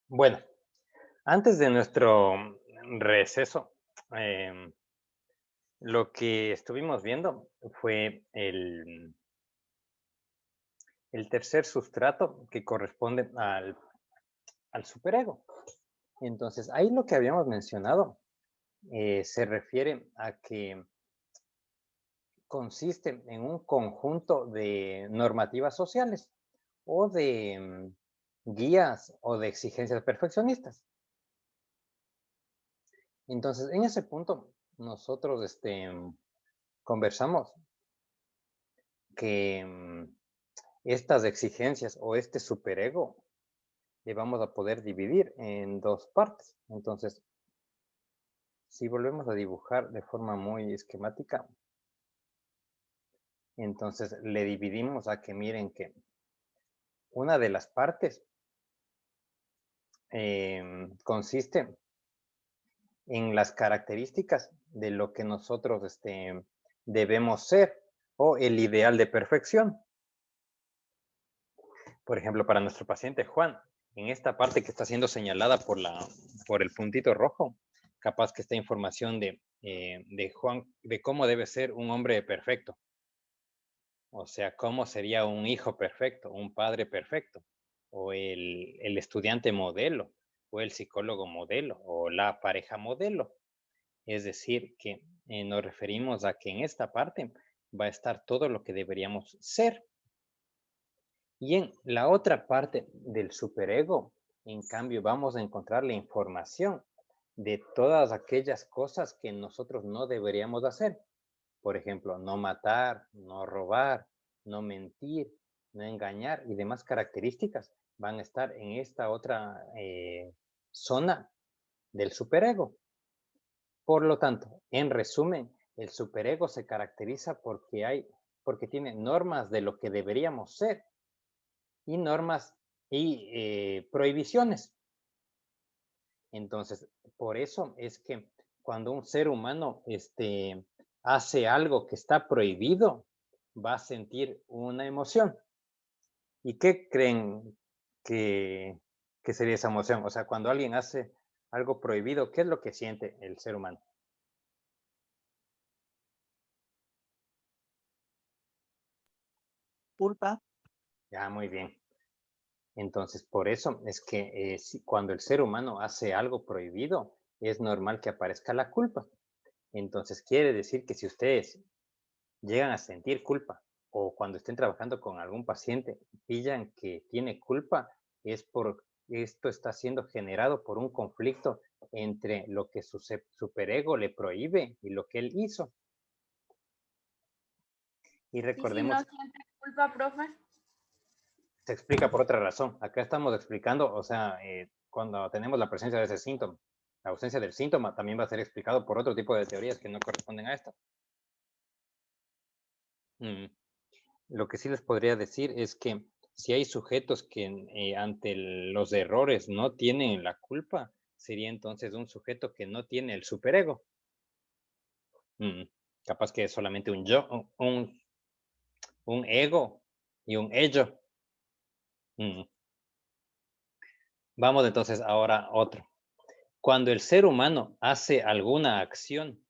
Bueno, antes de nuestro receso, em, lo que estuvimos viendo fue el tercer sustrato que corresponde al superego. Entonces, ahí lo que habíamos mencionado se refiere a que consiste en un conjunto de normativas sociales o de guías o de exigencias perfeccionistas. Entonces, en ese punto, nosotros conversamos que estas exigencias o este superego le vamos a poder dividir en dos partes. Entonces, si volvemos a dibujar de forma muy esquemática, entonces le dividimos a que miren que una de las partes consiste en las características de lo que nosotros debemos ser o el ideal de perfección. Por ejemplo, para nuestro paciente Juan, en esta parte que está siendo señalada por el puntito rojo, capaz que esta información de Juan, de cómo debe ser un hombre perfecto. O sea, cómo sería un hijo perfecto, un padre perfecto, o el estudiante modelo, o el psicólogo modelo, o la pareja modelo. Es decir, que nos referimos a que en esta parte va a estar todo lo que deberíamos ser. Y en la otra parte del superego, en cambio, vamos a encontrar la información de todas aquellas cosas que nosotros no deberíamos hacer. Por ejemplo, no matar, no robar, no mentir, no engañar y demás características van a estar en esta otra zona del superego. Por lo tanto, en resumen, el superego se caracteriza porque tiene normas de lo que deberíamos ser y normas y prohibiciones. Entonces, por eso es que cuando un ser humano hace algo que está prohibido, va a sentir una emoción. ¿Y qué creen que, que sería esa emoción? O sea, cuando alguien hace algo prohibido, ¿qué es lo que siente el ser humano? Culpa. Ya, muy bien. Entonces, por eso es que cuando el ser humano hace algo prohibido, es normal que aparezca la culpa. Entonces, quiere decir que si ustedes llegan a sentir culpa o cuando estén trabajando con algún paciente pillan que tiene culpa, es por esto está siendo generado por un conflicto entre lo que su superego le prohíbe y lo que él hizo. Y Y si no recordemos, siente culpa, profe. se explica por otra razón. Acá estamos explicando, o sea, cuando tenemos la presencia de ese síntoma, la ausencia del síntoma también va a ser explicado por otro tipo de teorías que no corresponden a esta. Mm. Lo que sí les podría decir es que si hay sujetos que ante los errores no tienen la culpa, sería entonces un sujeto que no tiene el superego. Mm, Capaz que es solamente un yo, un ego y un ello. Mm. Vamos entonces ahora a otro. Cuando el ser humano hace alguna acción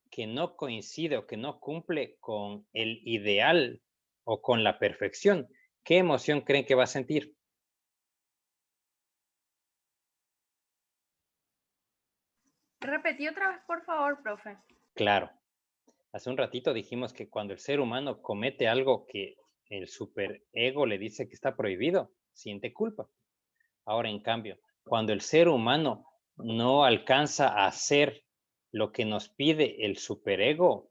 que no coincide o que no cumple con el ideal o con la perfección, ¿qué emoción creen que va a sentir? Repetí otra vez, por favor, profe. Claro. Hace un ratito dijimos que cuando el ser humano comete algo que el superego le dice que está prohibido, siente culpa. Ahora, en cambio, cuando el ser humano no alcanza a hacer lo que nos pide el superego,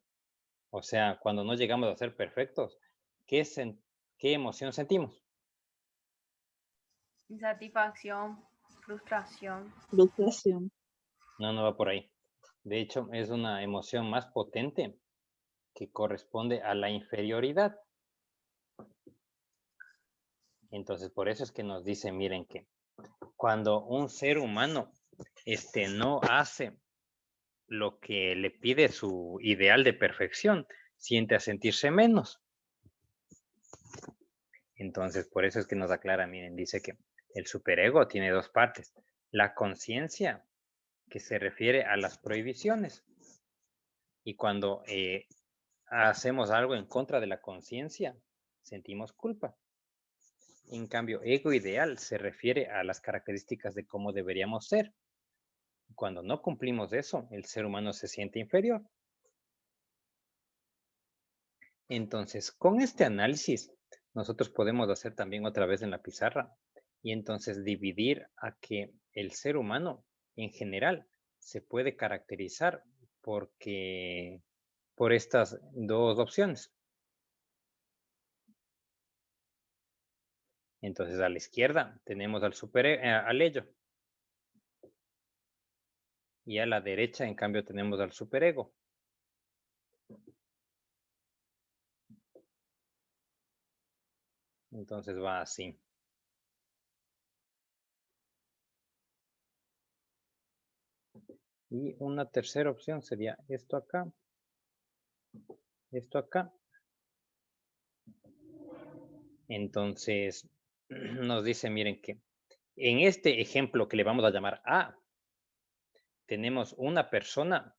o sea, cuando no llegamos a ser perfectos, ¿qué, qué emoción sentimos? Insatisfacción, frustración. Frustración. No, no va por ahí. De hecho, es una emoción más potente que corresponde a la inferioridad. Entonces, por eso es que nos dice, miren que cuando un ser humano no hace lo que le pide su ideal de perfección, siente a sentirse menos. Entonces, por eso es que nos aclara, miren, dice que el superego tiene dos partes. La conciencia, que se refiere a las prohibiciones. Y cuando hacemos algo en contra de la conciencia, sentimos culpa. En cambio, ego ideal se refiere a las características de cómo deberíamos ser. Cuando no cumplimos eso, el ser humano se siente inferior. Entonces, con este análisis, nosotros podemos hacer también otra vez en la pizarra y entonces dividir a que el ser humano en general se puede caracterizar por estas dos opciones. Entonces, a la izquierda tenemos al ello. Y a la derecha, en cambio, tenemos al superego. Entonces va así. Y una tercera opción sería esto acá. Esto acá. Entonces, nos dice, miren que en este ejemplo que le vamos a llamar A, tenemos una persona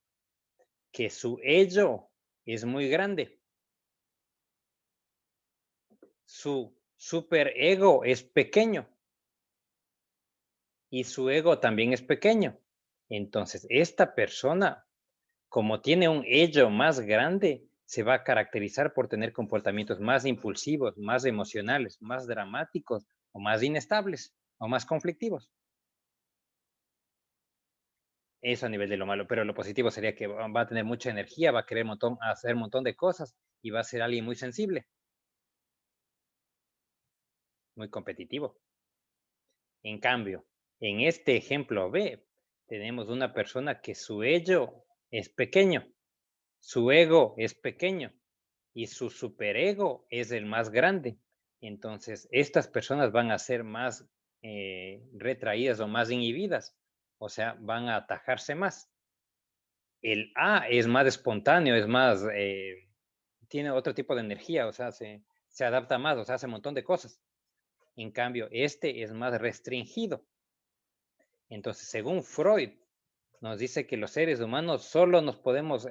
que su ello es muy grande. Su superego es pequeño. Y su ego también es pequeño. Entonces, esta persona, como tiene un ello más grande, se va a caracterizar por tener comportamientos más impulsivos, más emocionales, más dramáticos, o más inestables, o más conflictivos. Eso a nivel de lo malo, pero lo positivo sería que va a tener mucha energía, va a querer hacer un montón de cosas y va a ser alguien muy sensible, muy competitivo. En cambio, en este ejemplo B, tenemos una persona que su ello es pequeño, su ego es pequeño y su superego es el más grande. Entonces, estas personas van a ser más retraídas o más inhibidas, o sea, van a atajarse más. El A es más espontáneo, es más, tiene otro tipo de energía, o sea, se adapta más, o sea, hace un montón de cosas. En cambio, este es más restringido. Entonces, según Freud, nos dice que los seres humanos solo nos podemos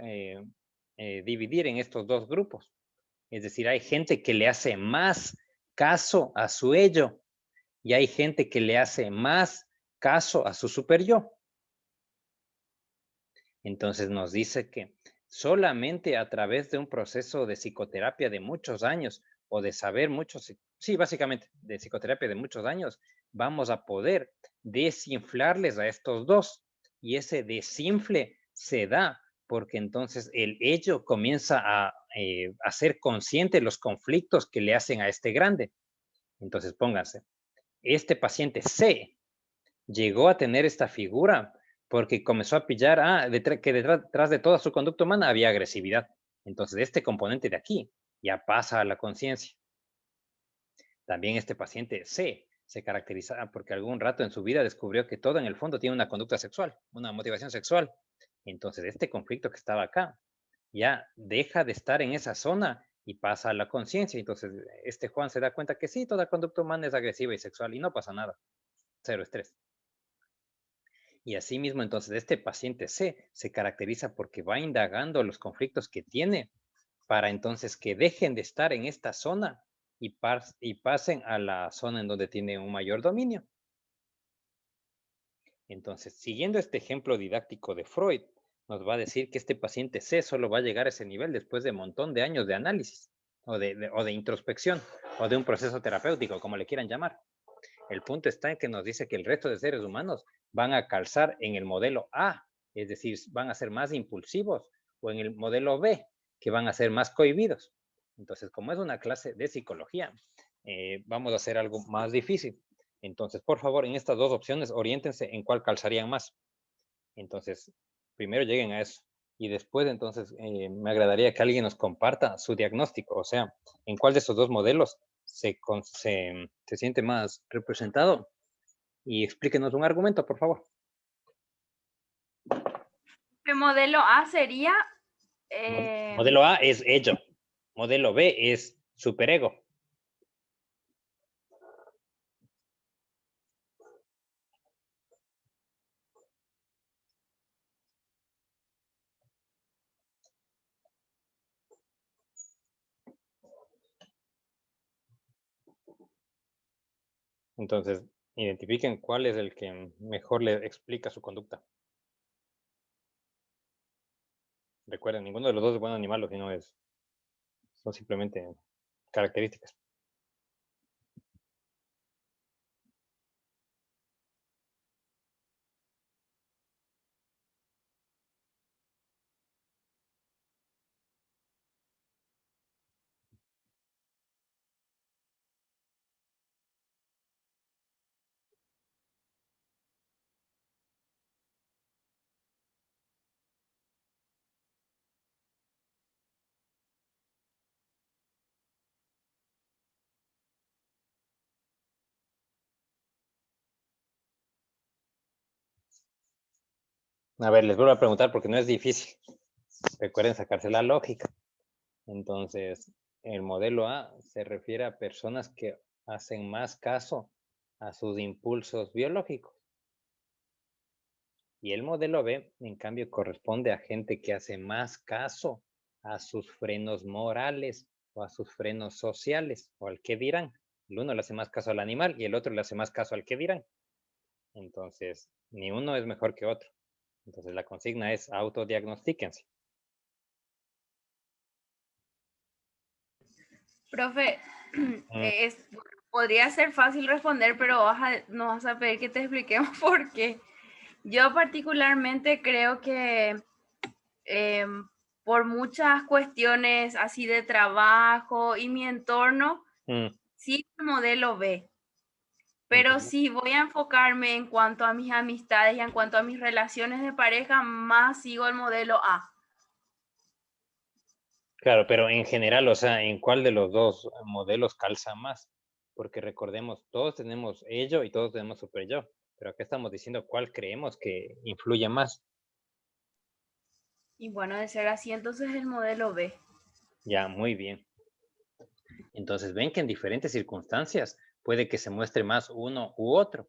dividir en estos dos grupos. Es decir, hay gente que le hace más caso a su ello y hay gente que le hace más caso a su super yo. Entonces nos dice que solamente a través de un proceso de psicoterapia de muchos años o de saber muchos, sí, básicamente de psicoterapia de muchos años, vamos a poder desinflarles a estos dos. Y ese desinfle se da porque entonces el ello comienza a ser consciente de los conflictos que le hacen a este grande. Entonces pónganse, este paciente C llegó a tener esta figura porque comenzó a pillar que detrás de toda su conducta humana había agresividad. Entonces, este componente de aquí ya pasa a la conciencia. También este paciente C se caracteriza porque algún rato en su vida descubrió que todo en el fondo tiene una conducta sexual, una motivación sexual. Entonces, este conflicto que estaba acá ya deja de estar en esa zona y pasa a la conciencia. Entonces, este Juan se da cuenta que sí, toda conducta humana es agresiva y sexual y no pasa nada. Cero estrés. Y asimismo, entonces, este paciente C se caracteriza porque va indagando los conflictos que tiene para entonces que dejen de estar en esta zona y pasen a la zona en donde tiene un mayor dominio. Entonces, siguiendo este ejemplo didáctico de Freud, nos va a decir que este paciente C solo va a llegar a ese nivel después de un montón de años de análisis o de introspección o de un proceso terapéutico, como le quieran llamar. El punto está en que nos dice que el resto de seres humanos van a calzar en el modelo A, es decir, van a ser más impulsivos, o en el modelo B, que van a ser más cohibidos. Entonces, como es una clase de psicología, vamos a hacer algo más difícil. Entonces, por favor, en estas dos opciones, oriéntense en cuál calzarían más. Entonces, primero lleguen a eso. Y después, entonces, me agradaría que alguien nos comparta su diagnóstico, o sea, en cuál de esos dos modelos se siente más representado y explíquenos un argumento, por favor. El modelo A sería... Modelo A es ello. Modelo B es superego. Entonces, identifiquen cuál es el que mejor le explica su conducta. Recuerden, ninguno de los dos es bueno ni malo, sino son simplemente características. A ver, les vuelvo a preguntar porque no es difícil. Recuerden sacarse la lógica. Entonces, el modelo A se refiere a personas que hacen más caso a sus impulsos biológicos. Y el modelo B, en cambio, corresponde a gente que hace más caso a sus frenos morales o a sus frenos sociales o al qué dirán. El uno le hace más caso al animal y el otro le hace más caso al qué dirán. Entonces, ni uno es mejor que otro. Entonces, la consigna es autodiagnostíquense. Profe, Mm, podría ser fácil responder, pero nos vas a pedir que te expliquemos por qué. Yo particularmente creo que por muchas cuestiones así de trabajo y mi entorno, mm, sí el modelo B. Pero entiendo. si voy a enfocarme en cuanto a mis amistades y en cuanto a mis relaciones de pareja, más sigo el modelo A. Claro, pero en general, o sea, ¿en cuál de los dos modelos calza más? Porque recordemos, todos tenemos ello y todos tenemos super yo, pero acá estamos diciendo cuál creemos que influye más. Y bueno, de ser así, entonces el modelo B. Ya, muy bien. Entonces, ven que en diferentes circunstancias puede que se muestre más uno u otro,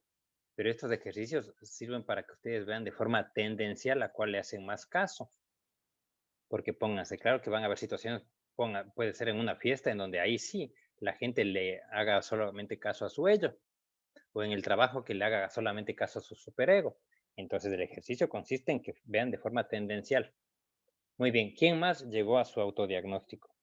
pero estos ejercicios sirven para que ustedes vean de forma tendencial a cuál le hacen más caso. Porque pónganse, claro que van a haber situaciones, puede ser en una fiesta en donde ahí sí la gente le haga solamente caso a su ello, o en el trabajo que le haga solamente caso a su superego. Entonces el ejercicio consiste en que vean de forma tendencial. Muy bien, ¿quién más llegó a su autodiagnóstico?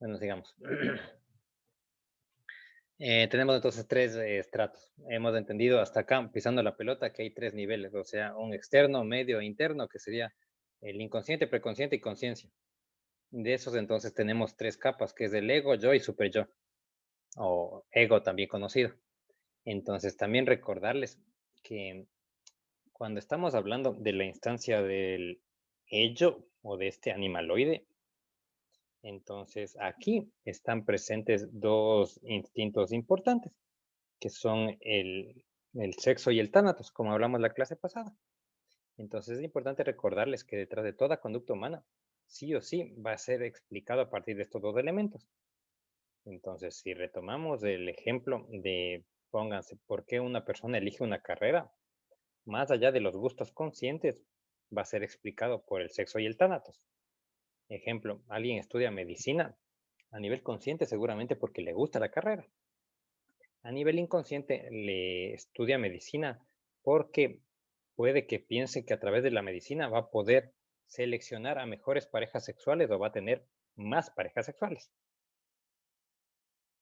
Bueno, sigamos. Tenemos entonces tres estratos. Hemos entendido hasta acá, pisando la pelota, que hay tres niveles, o sea, un externo, medio e interno, que sería el inconsciente, preconsciente y conciencia. De esos entonces tenemos tres capas, que es el ego, yo y super yo, o ego también conocido. Entonces también recordarles que cuando estamos hablando de la instancia del ello o de este animaloide, entonces aquí están presentes dos instintos importantes, que son el sexo y el tánatos, como hablamos la clase pasada. Entonces es importante recordarles que detrás de toda conducta humana, sí o sí, va a ser explicado a partir de estos dos elementos. Entonces, si retomamos el ejemplo de, pónganse, ¿por qué una persona elige una carrera? Más allá de los gustos conscientes, va a ser explicado por el sexo y el tánatos. Ejemplo, alguien estudia medicina a nivel consciente seguramente porque le gusta la carrera. A nivel inconsciente le estudia medicina porque puede que piense que a través de la medicina va a poder seleccionar a mejores parejas sexuales o va a tener más parejas sexuales.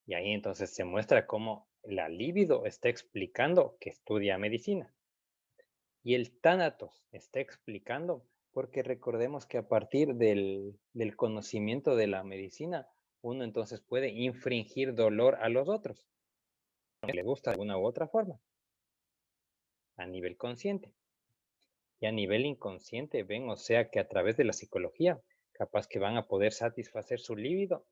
Y ahí entonces se muestra cómo la libido está explicando que estudia medicina. Y el tánatos está explicando, porque recordemos que a partir del conocimiento de la medicina, uno entonces puede infringir dolor a los otros, que le gusta de alguna u otra forma, a nivel consciente. Y a nivel inconsciente ven, o sea, que a través de la psicología, capaz que van a poder satisfacer su líbido,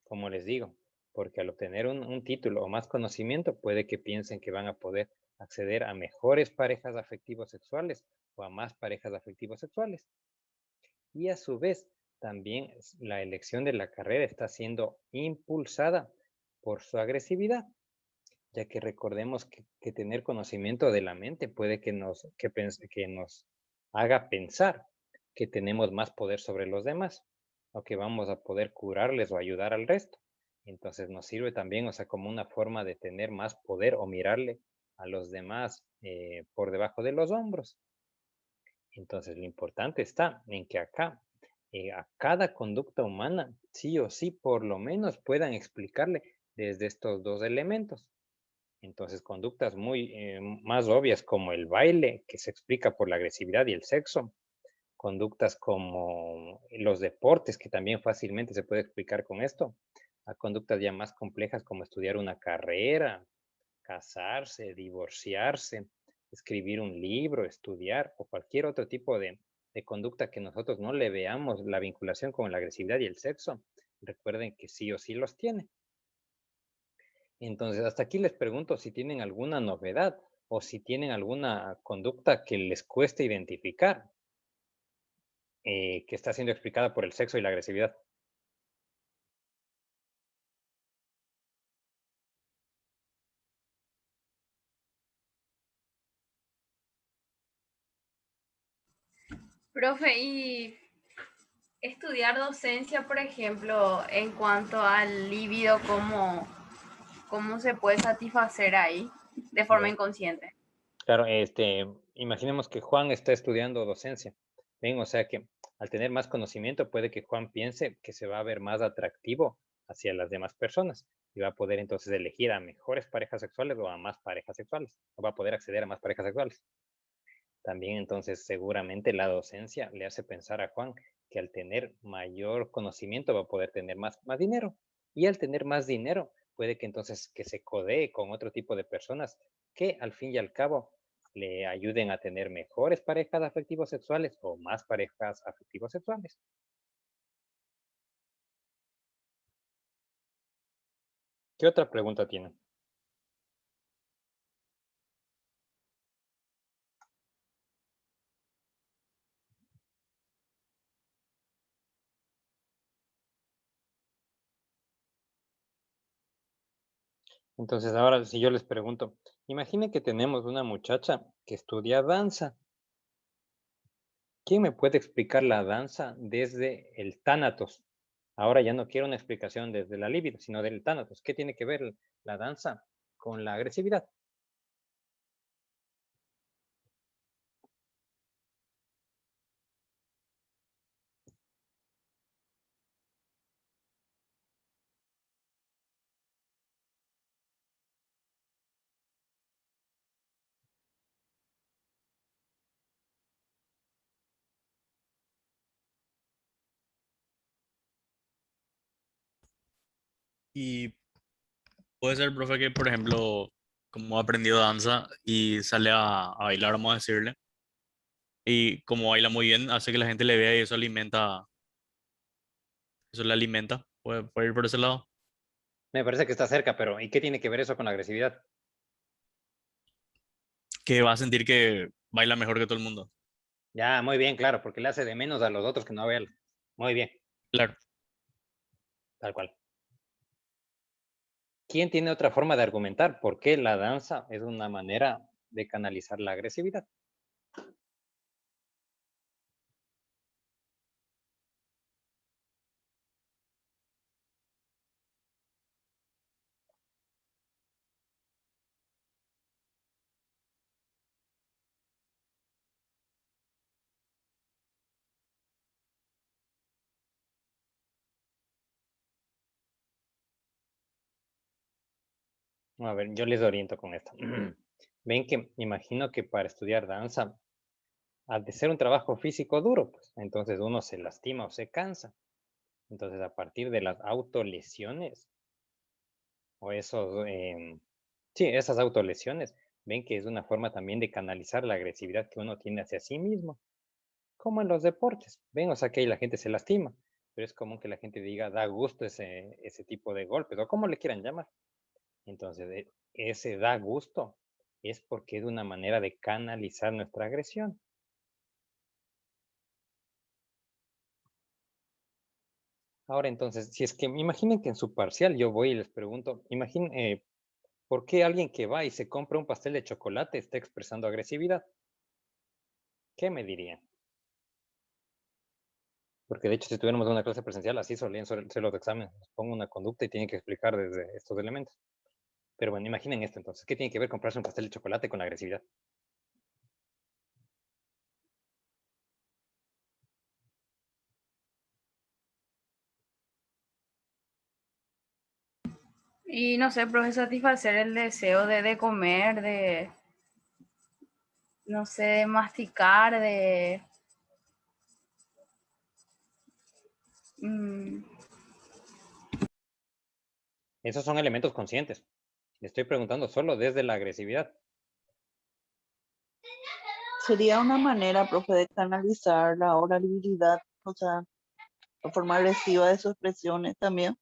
como les digo, porque al obtener un título o más conocimiento, puede que piensen que van a poder acceder a mejores parejas afectivos sexuales o a más parejas afectivos sexuales. Y a su vez, también la elección de la carrera está siendo impulsada por su agresividad, ya que recordemos que tener conocimiento de la mente puede que nos haga pensar que tenemos más poder sobre los demás o que vamos a poder curarles o ayudar al resto. Entonces nos sirve también, o sea, como una forma de tener más poder o mirarle a los demás por debajo de los hombros. Entonces lo importante está en que acá a cada conducta humana, sí o sí, por lo menos puedan explicarle desde estos dos elementos. Entonces, conductas muy más obvias como el baile, que se explica por la agresividad y el sexo, conductas como los deportes, que también fácilmente se puede explicar con esto, a conductas ya más complejas como estudiar una carrera, casarse, divorciarse, escribir un libro, estudiar o cualquier otro tipo de conducta que nosotros no le veamos la vinculación con la agresividad y el sexo. Recuerden que sí o sí los tiene. Entonces, hasta aquí les pregunto si tienen alguna novedad o si tienen alguna conducta que les cueste identificar, que está siendo explicada por el sexo y la agresividad. Profe, y estudiar docencia, por ejemplo, en cuanto al líbido, ¿cómo se puede satisfacer ahí de forma Ya. inconsciente? Claro, imaginemos que Juan está estudiando docencia. Ven, o sea que al tener más conocimiento puede que Juan piense que se va a ver más atractivo hacia las demás personas y va a poder entonces elegir a mejores parejas sexuales o a más parejas sexuales, o va a poder acceder a más parejas sexuales. También entonces seguramente la docencia le hace pensar a Juan que al tener mayor conocimiento va a poder tener más dinero. Y al tener más dinero puede que entonces que se codee con otro tipo de personas que al fin y al cabo le ayuden a tener mejores parejas afectivos sexuales o más parejas afectivos sexuales. ¿Qué otra pregunta tienen? Entonces ahora si yo les pregunto, imaginen que tenemos una muchacha que estudia danza. ¿Quién me puede explicar la danza desde el tánatos? Ahora ya no quiero una explicación desde la libido, sino del tánatos. ¿Qué tiene que ver la danza con la agresividad? Y puede ser, profe, que, por ejemplo, como ha aprendido danza y sale a bailar, vamos a decirle, y como baila muy bien, hace que la gente le vea y eso le alimenta. Puede ir por ese lado. Me parece que está cerca, pero ¿y qué tiene que ver eso con la agresividad? Que va a sentir que baila mejor que todo el mundo. Ya, muy bien, claro, porque le hace de menos a los otros que no vean. Muy bien, Claro. tal cual. ¿Quién tiene otra forma de argumentar por qué la danza es una manera de canalizar la agresividad? A ver, yo les oriento con esto. Ven que me imagino que para estudiar danza, ha de ser un trabajo físico duro, pues, entonces uno se lastima o se cansa. Entonces, a partir de las autolesiones o esos, sí, esas autolesiones, ven que es una forma también de canalizar la agresividad que uno tiene hacia sí mismo, como en los deportes. Ven, o sea que ahí la gente se lastima, pero es común que la gente diga, da gusto ese tipo de golpes, o como le quieran llamar. Entonces, ese da gusto es porque es una manera de canalizar nuestra agresión. Ahora, entonces, si es que imaginen que en su parcial yo voy y les pregunto, imaginen, ¿por qué alguien que va y se compra un pastel de chocolate está expresando agresividad? ¿Qué me dirían? Porque de hecho, si tuviéramos una clase presencial, así solían ser los exámenes. Les pongo una conducta y tienen que explicar desde estos elementos. Pero bueno, imaginen esto entonces. ¿Qué tiene que ver comprarse un pastel de chocolate con la agresividad? Y no sé, profe, satisfacer el deseo de comer, de, no sé, de masticar, de... mm, Esos son elementos conscientes. Le estoy preguntando solo desde la agresividad. Sería una manera, profe, de canalizar la oralidad, o sea, la forma agresiva de sus expresiones también.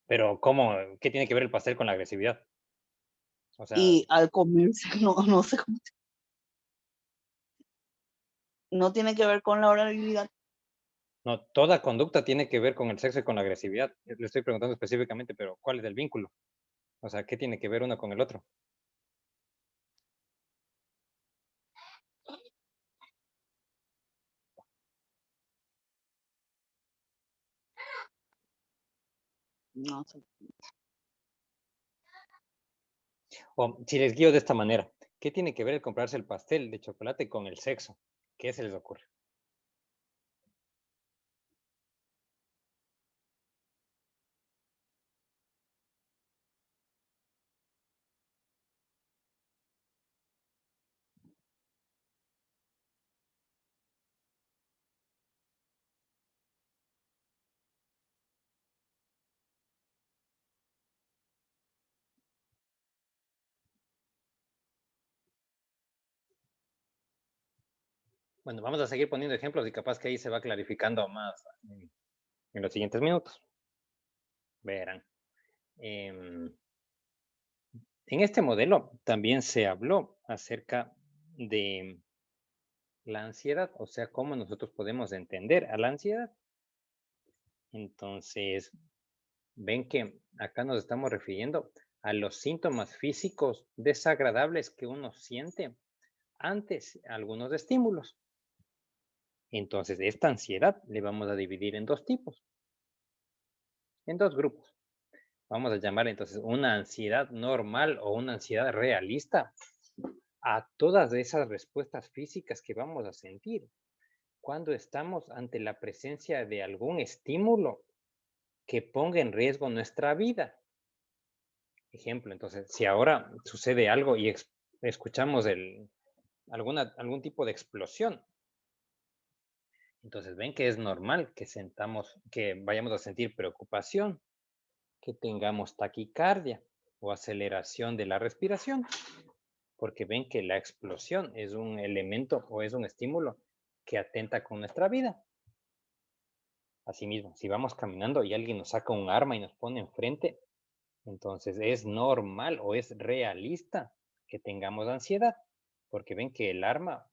Pero ¿cómo? ¿Qué tiene que ver el pastel con la agresividad? O sea, Y al comerse, no sé cómo, no tiene que ver con la oralidad. no, toda conducta tiene que ver con el sexo y con la agresividad. Le estoy preguntando específicamente, pero ¿cuál es el vínculo? O sea, ¿qué tiene que ver uno con el otro? No sé. O si les guío de esta manera, ¿qué tiene que ver el comprarse el pastel de chocolate con el sexo? ¿Qué se les ocurre? Bueno, vamos a seguir poniendo ejemplos y capaz que ahí se va clarificando más en los siguientes minutos. Verán. En este modelo también se habló acerca de la ansiedad, o sea, cómo nosotros podemos entender a la ansiedad. Entonces, ven que acá nos estamos refiriendo a los síntomas físicos desagradables que uno siente antes algunos estímulos. Entonces, esta ansiedad le vamos a dividir en dos tipos, en dos grupos. Vamos a llamar entonces una ansiedad normal o una ansiedad realista a todas esas respuestas físicas que vamos a sentir cuando estamos ante la presencia de algún estímulo que ponga en riesgo nuestra vida. Ejemplo, entonces, si ahora sucede algo y escuchamos algún tipo de explosión, entonces ven que es normal que vayamos a sentir preocupación, que tengamos taquicardia o aceleración de la respiración, porque ven que la explosión es un elemento o es un estímulo que atenta con nuestra vida. Asimismo, si vamos caminando y alguien nos saca un arma y nos pone enfrente, entonces es normal o es realista que tengamos ansiedad, porque ven que el arma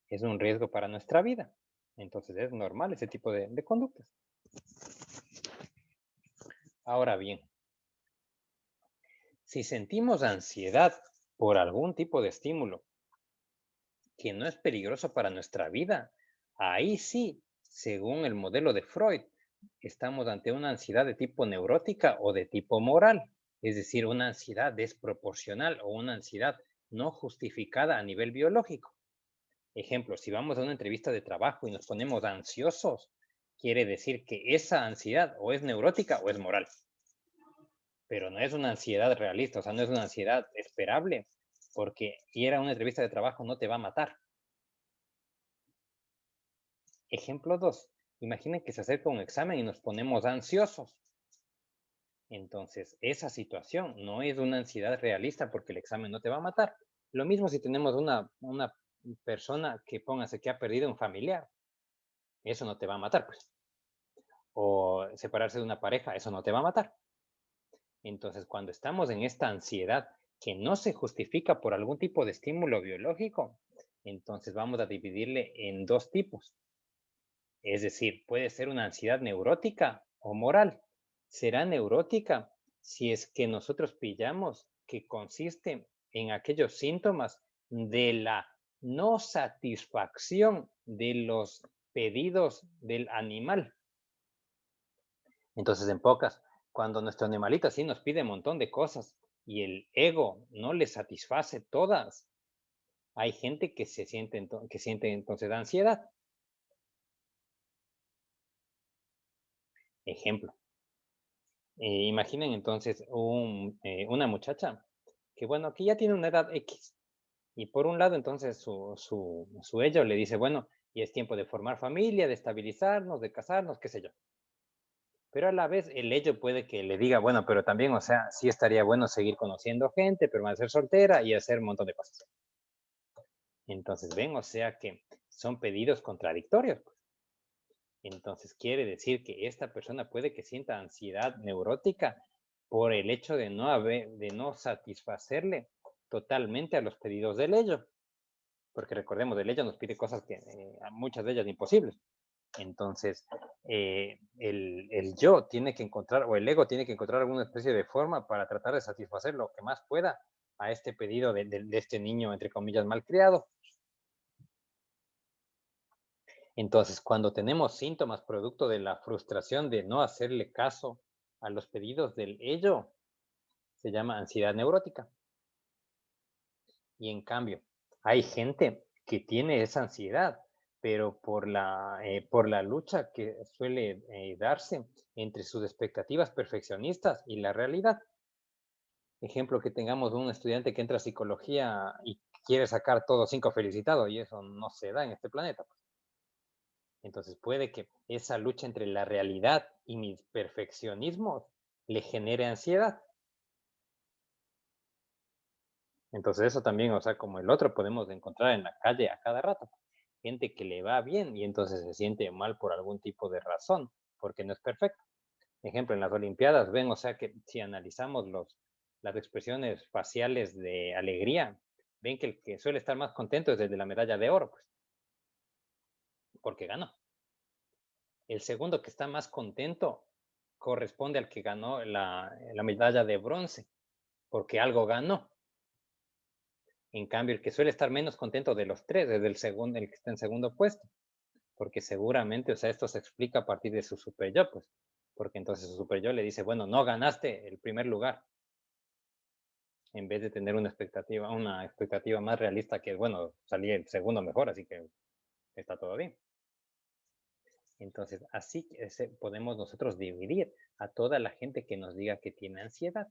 es un riesgo para nuestra vida. Entonces es normal ese tipo de conductas. Ahora bien, si sentimos ansiedad por algún tipo de estímulo que no es peligroso para nuestra vida, ahí sí, según el modelo de Freud, estamos ante una ansiedad de tipo neurótica o de tipo moral, es decir, una ansiedad desproporcional o una ansiedad no justificada a nivel biológico. Ejemplo, si vamos a una entrevista de trabajo y nos ponemos ansiosos, quiere decir que esa ansiedad o es neurótica o es moral. pero no es una ansiedad realista, o sea, no es una ansiedad esperable, porque ir a una entrevista de trabajo no te va a matar. Ejemplo 2. Imaginen que se acerca un examen y nos ponemos ansiosos. Entonces, esa situación no es una ansiedad realista porque el examen no te va a matar. Lo mismo si tenemos una persona que póngase que ha perdido un familiar. Eso no te va a matar, pues. O separarse de una pareja, eso no te va a matar. Entonces, cuando estamos en esta ansiedad que no se justifica por algún tipo de estímulo biológico, entonces vamos a dividirle en dos tipos. Es decir, puede ser una ansiedad neurótica o moral. Será neurótica si es que nosotros pillamos que consiste en aquellos síntomas de la no satisfacción de los pedidos del animal. Entonces, en pocas, cuando nuestro animalito así nos pide un montón de cosas y el ego no le satisface todas, hay gente que siente entonces ansiedad. Ejemplo. Imaginen entonces una muchacha que, bueno, que ya tiene una edad X. Y por un lado, entonces, su ello le dice, bueno, y es tiempo de formar familia, de estabilizarnos, de casarnos, qué sé yo. Pero a la vez el ello puede que le diga, bueno, pero también, o sea, sí estaría bueno seguir conociendo gente, permanecer soltera y hacer un montón de cosas. Entonces, ven, o sea que son pedidos contradictorios. Entonces, quiere decir que esta persona puede que sienta ansiedad neurótica por el hecho de no satisfacerle totalmente a los pedidos del ello. Porque recordemos, el ello nos pide cosas que muchas de ellas imposibles. Entonces, el yo tiene que encontrar, o el ego tiene que encontrar alguna especie de forma para tratar de satisfacer lo que más pueda a este pedido de este niño, entre comillas, malcriado. Entonces, cuando tenemos síntomas producto de la frustración de no hacerle caso a los pedidos del ello, se llama ansiedad neurótica. Y en cambio, hay gente que tiene esa ansiedad, pero por la lucha que suele darse entre sus expectativas perfeccionistas y la realidad. Ejemplo, que tengamos un estudiante que entra a psicología y quiere sacar todo 5 felicitado, y eso no se da en este planeta. Entonces puede que esa lucha entre la realidad y mis perfeccionismos le genere ansiedad. Entonces eso también, o sea, como el otro podemos encontrar en la calle a cada rato. Gente que le va bien y entonces se siente mal por algún tipo de razón, porque no es perfecto. Ejemplo, en las Olimpiadas, ven, o sea, que si analizamos las expresiones faciales de alegría, ven que el que suele estar más contento es el de la medalla de oro, pues, porque ganó. El segundo que está más contento corresponde al que ganó la medalla de bronce, porque algo ganó. En cambio, el que suele estar menos contento de los tres es el que está en segundo puesto, porque seguramente, o sea, esto se explica a partir de su super yo, pues, porque entonces su super yo le dice, bueno, no ganaste el primer lugar, en vez de tener una expectativa más realista que, bueno, salí el segundo mejor, así que está todo bien. Entonces, así podemos nosotros dividir a toda la gente que nos diga que tiene ansiedad.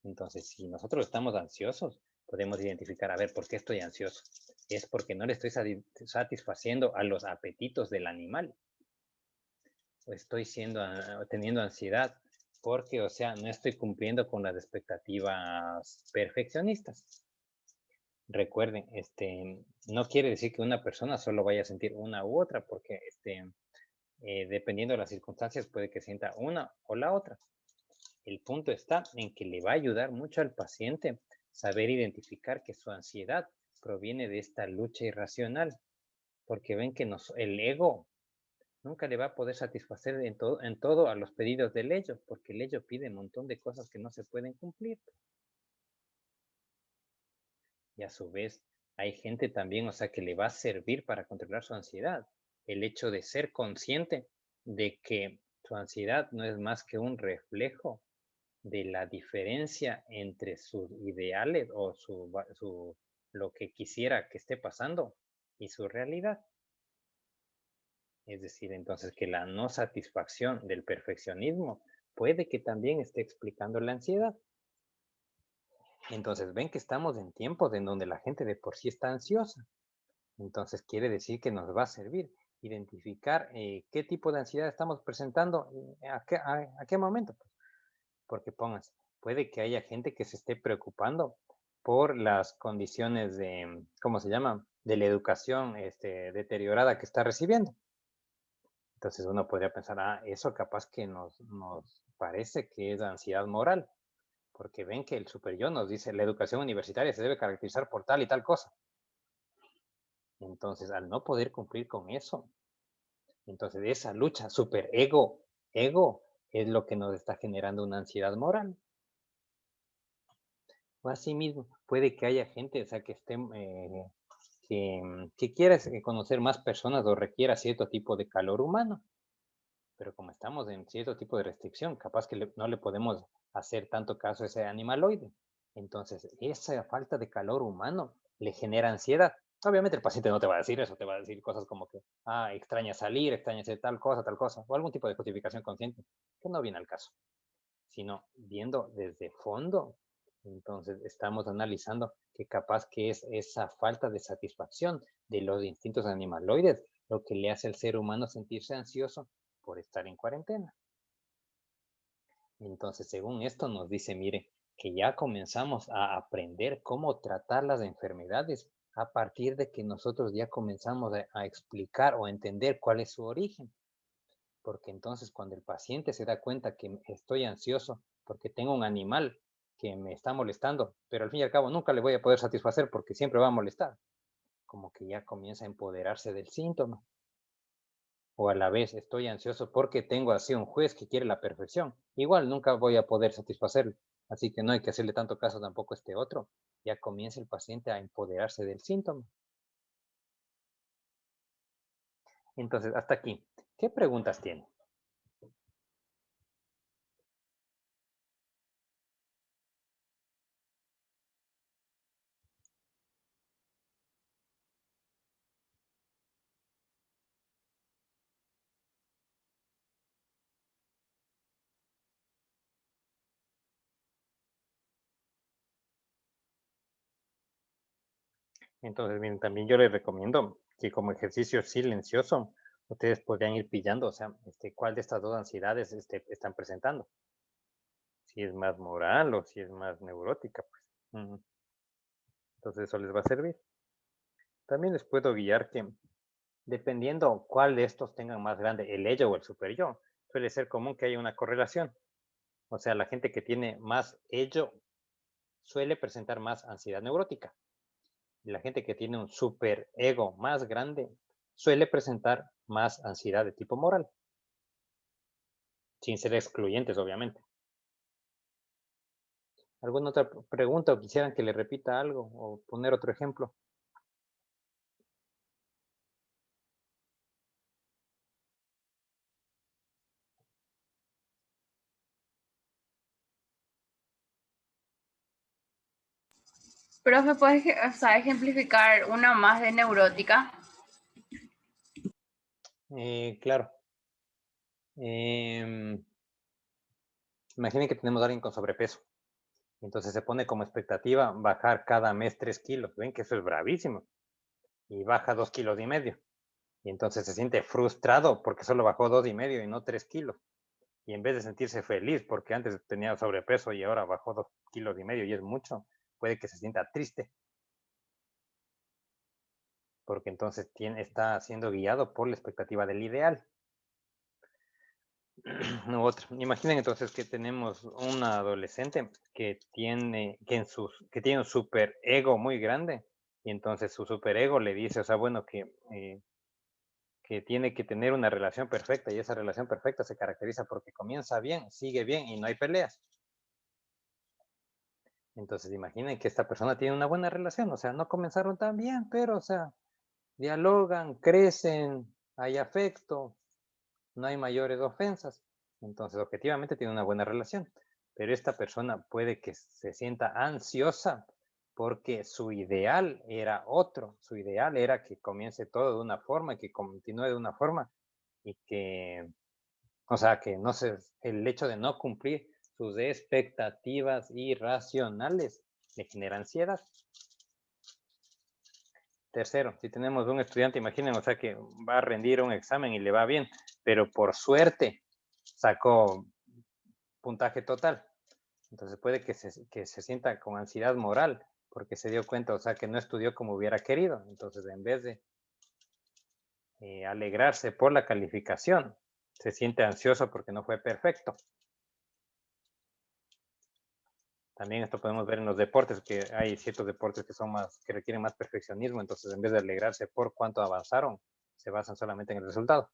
Entonces, si nosotros estamos ansiosos, podemos identificar, a ver, ¿por qué estoy ansioso? Es porque no le estoy satisfaciendo a los apetitos del animal. O estoy teniendo ansiedad porque, o sea, no estoy cumpliendo con las expectativas perfeccionistas. Recuerden, no quiere decir que una persona solo vaya a sentir una u otra, porque dependiendo de las circunstancias puede que sienta una o la otra. El punto está en que le va a ayudar mucho al paciente saber identificar que su ansiedad proviene de esta lucha irracional, porque ven que el ego nunca le va a poder satisfacer en todo a los pedidos del ello, porque el ello pide un montón de cosas que no se pueden cumplir. Y a su vez, hay gente también, o sea, que le va a servir para controlar su ansiedad. El hecho de ser consciente de que su ansiedad no es más que un reflejo de la diferencia entre sus ideales o lo que quisiera que esté pasando y su realidad. Es decir, entonces que la no satisfacción del perfeccionismo puede que también esté explicando la ansiedad. Entonces, ven que estamos en tiempos en donde la gente de por sí está ansiosa. Entonces, quiere decir que nos va a servir identificar qué tipo de ansiedad estamos presentando, a qué momento. Porque pónganse, puede que haya gente que se esté preocupando por las condiciones de, ¿cómo se llama? De la educación deteriorada que está recibiendo. Entonces uno podría pensar, eso capaz que nos parece que es ansiedad moral, porque ven que el superior nos dice, la educación universitaria se debe caracterizar por tal y tal cosa. Entonces, al no poder cumplir con eso, entonces esa lucha super ego es lo que nos está generando una ansiedad moral. O asimismo, puede que haya gente, o sea, que esté, que quiera conocer más personas o requiera cierto tipo de calor humano. Pero como estamos en cierto tipo de restricción, capaz que no le podemos hacer tanto caso a ese animaloide. Entonces, esa falta de calor humano le genera ansiedad. Obviamente el paciente no te va a decir eso, te va a decir cosas como que, extraña salir, extraña hacer tal cosa, o algún tipo de justificación consciente, que no viene al caso, sino viendo desde fondo. Entonces, estamos analizando que capaz que es esa falta de satisfacción de los instintos animaloides lo que le hace al ser humano sentirse ansioso por estar en cuarentena. Entonces, según esto nos dice, mire, que ya comenzamos a aprender cómo tratar las enfermedades a partir de que nosotros ya comenzamos a explicar o entender cuál es su origen. Porque entonces cuando el paciente se da cuenta que estoy ansioso porque tengo un animal que me está molestando, pero al fin y al cabo nunca le voy a poder satisfacer porque siempre va a molestar, como que ya comienza a empoderarse del síntoma. O a la vez estoy ansioso porque tengo así un juez que quiere la perfección. Igual nunca voy a poder satisfacerlo. Así que no hay que hacerle tanto caso tampoco a este otro. Ya comienza el paciente a empoderarse del síntoma. Entonces, hasta aquí. ¿Qué preguntas tiene? Entonces, miren, también yo les recomiendo que como ejercicio silencioso, ustedes podrían ir pillando, o sea, cuál de estas dos ansiedades están presentando. Si es más moral o si es más neurótica, pues. Entonces, eso les va a servir. También les puedo guiar que, dependiendo cuál de estos tengan más grande, el ello o el super yo, suele ser común que haya una correlación. O sea, la gente que tiene más ello suele presentar más ansiedad neurótica. Y la gente que tiene un super ego más grande suele presentar más ansiedad de tipo moral, sin ser excluyentes, obviamente. ¿Alguna otra pregunta o quisieran que le repita algo o poner otro ejemplo? Profe, ¿puedes ejemplificar una más de neurótica? Claro. Imaginen que tenemos a alguien con sobrepeso. Entonces se pone como expectativa bajar cada mes 3 kilos. Ven que eso es bravísimo. Y baja 2,5 kilos. Y entonces se siente frustrado porque solo bajó 2,5 y no 3 kilos. Y en vez de sentirse feliz porque antes tenía sobrepeso y ahora bajó 2,5 kilos y es mucho, puede que se sienta triste. Porque entonces está siendo guiado por la expectativa del ideal. No, otra. Imaginen entonces que tenemos una adolescente que tiene un super ego muy grande y entonces su super ego le dice, o sea, bueno, que tiene que tener una relación perfecta y esa relación perfecta se caracteriza porque comienza bien, sigue bien y no hay peleas. Entonces imaginen que esta persona tiene una buena relación, o sea, no comenzaron tan bien, pero, o sea, dialogan, crecen, hay afecto, no hay mayores ofensas. Entonces, objetivamente tiene una buena relación. Pero esta persona puede que se sienta ansiosa porque su ideal era otro. Su ideal era que comience todo de una forma y que continúe de una forma y que O sea, que no se, el hecho de no cumplir sus expectativas irracionales le genera ansiedad. Tercero, si tenemos un estudiante, imaginen, o sea, que va a rendir un examen y le va bien, pero por suerte sacó puntaje total. Entonces puede que se sienta con ansiedad moral porque se dio cuenta, o sea, que no estudió como hubiera querido. Entonces, en vez de alegrarse por la calificación, se siente ansioso porque no fue perfecto. También esto podemos ver en los deportes, que hay ciertos deportes que son más, que requieren más perfeccionismo. Entonces, en vez de alegrarse por cuánto avanzaron, se basan solamente en el resultado.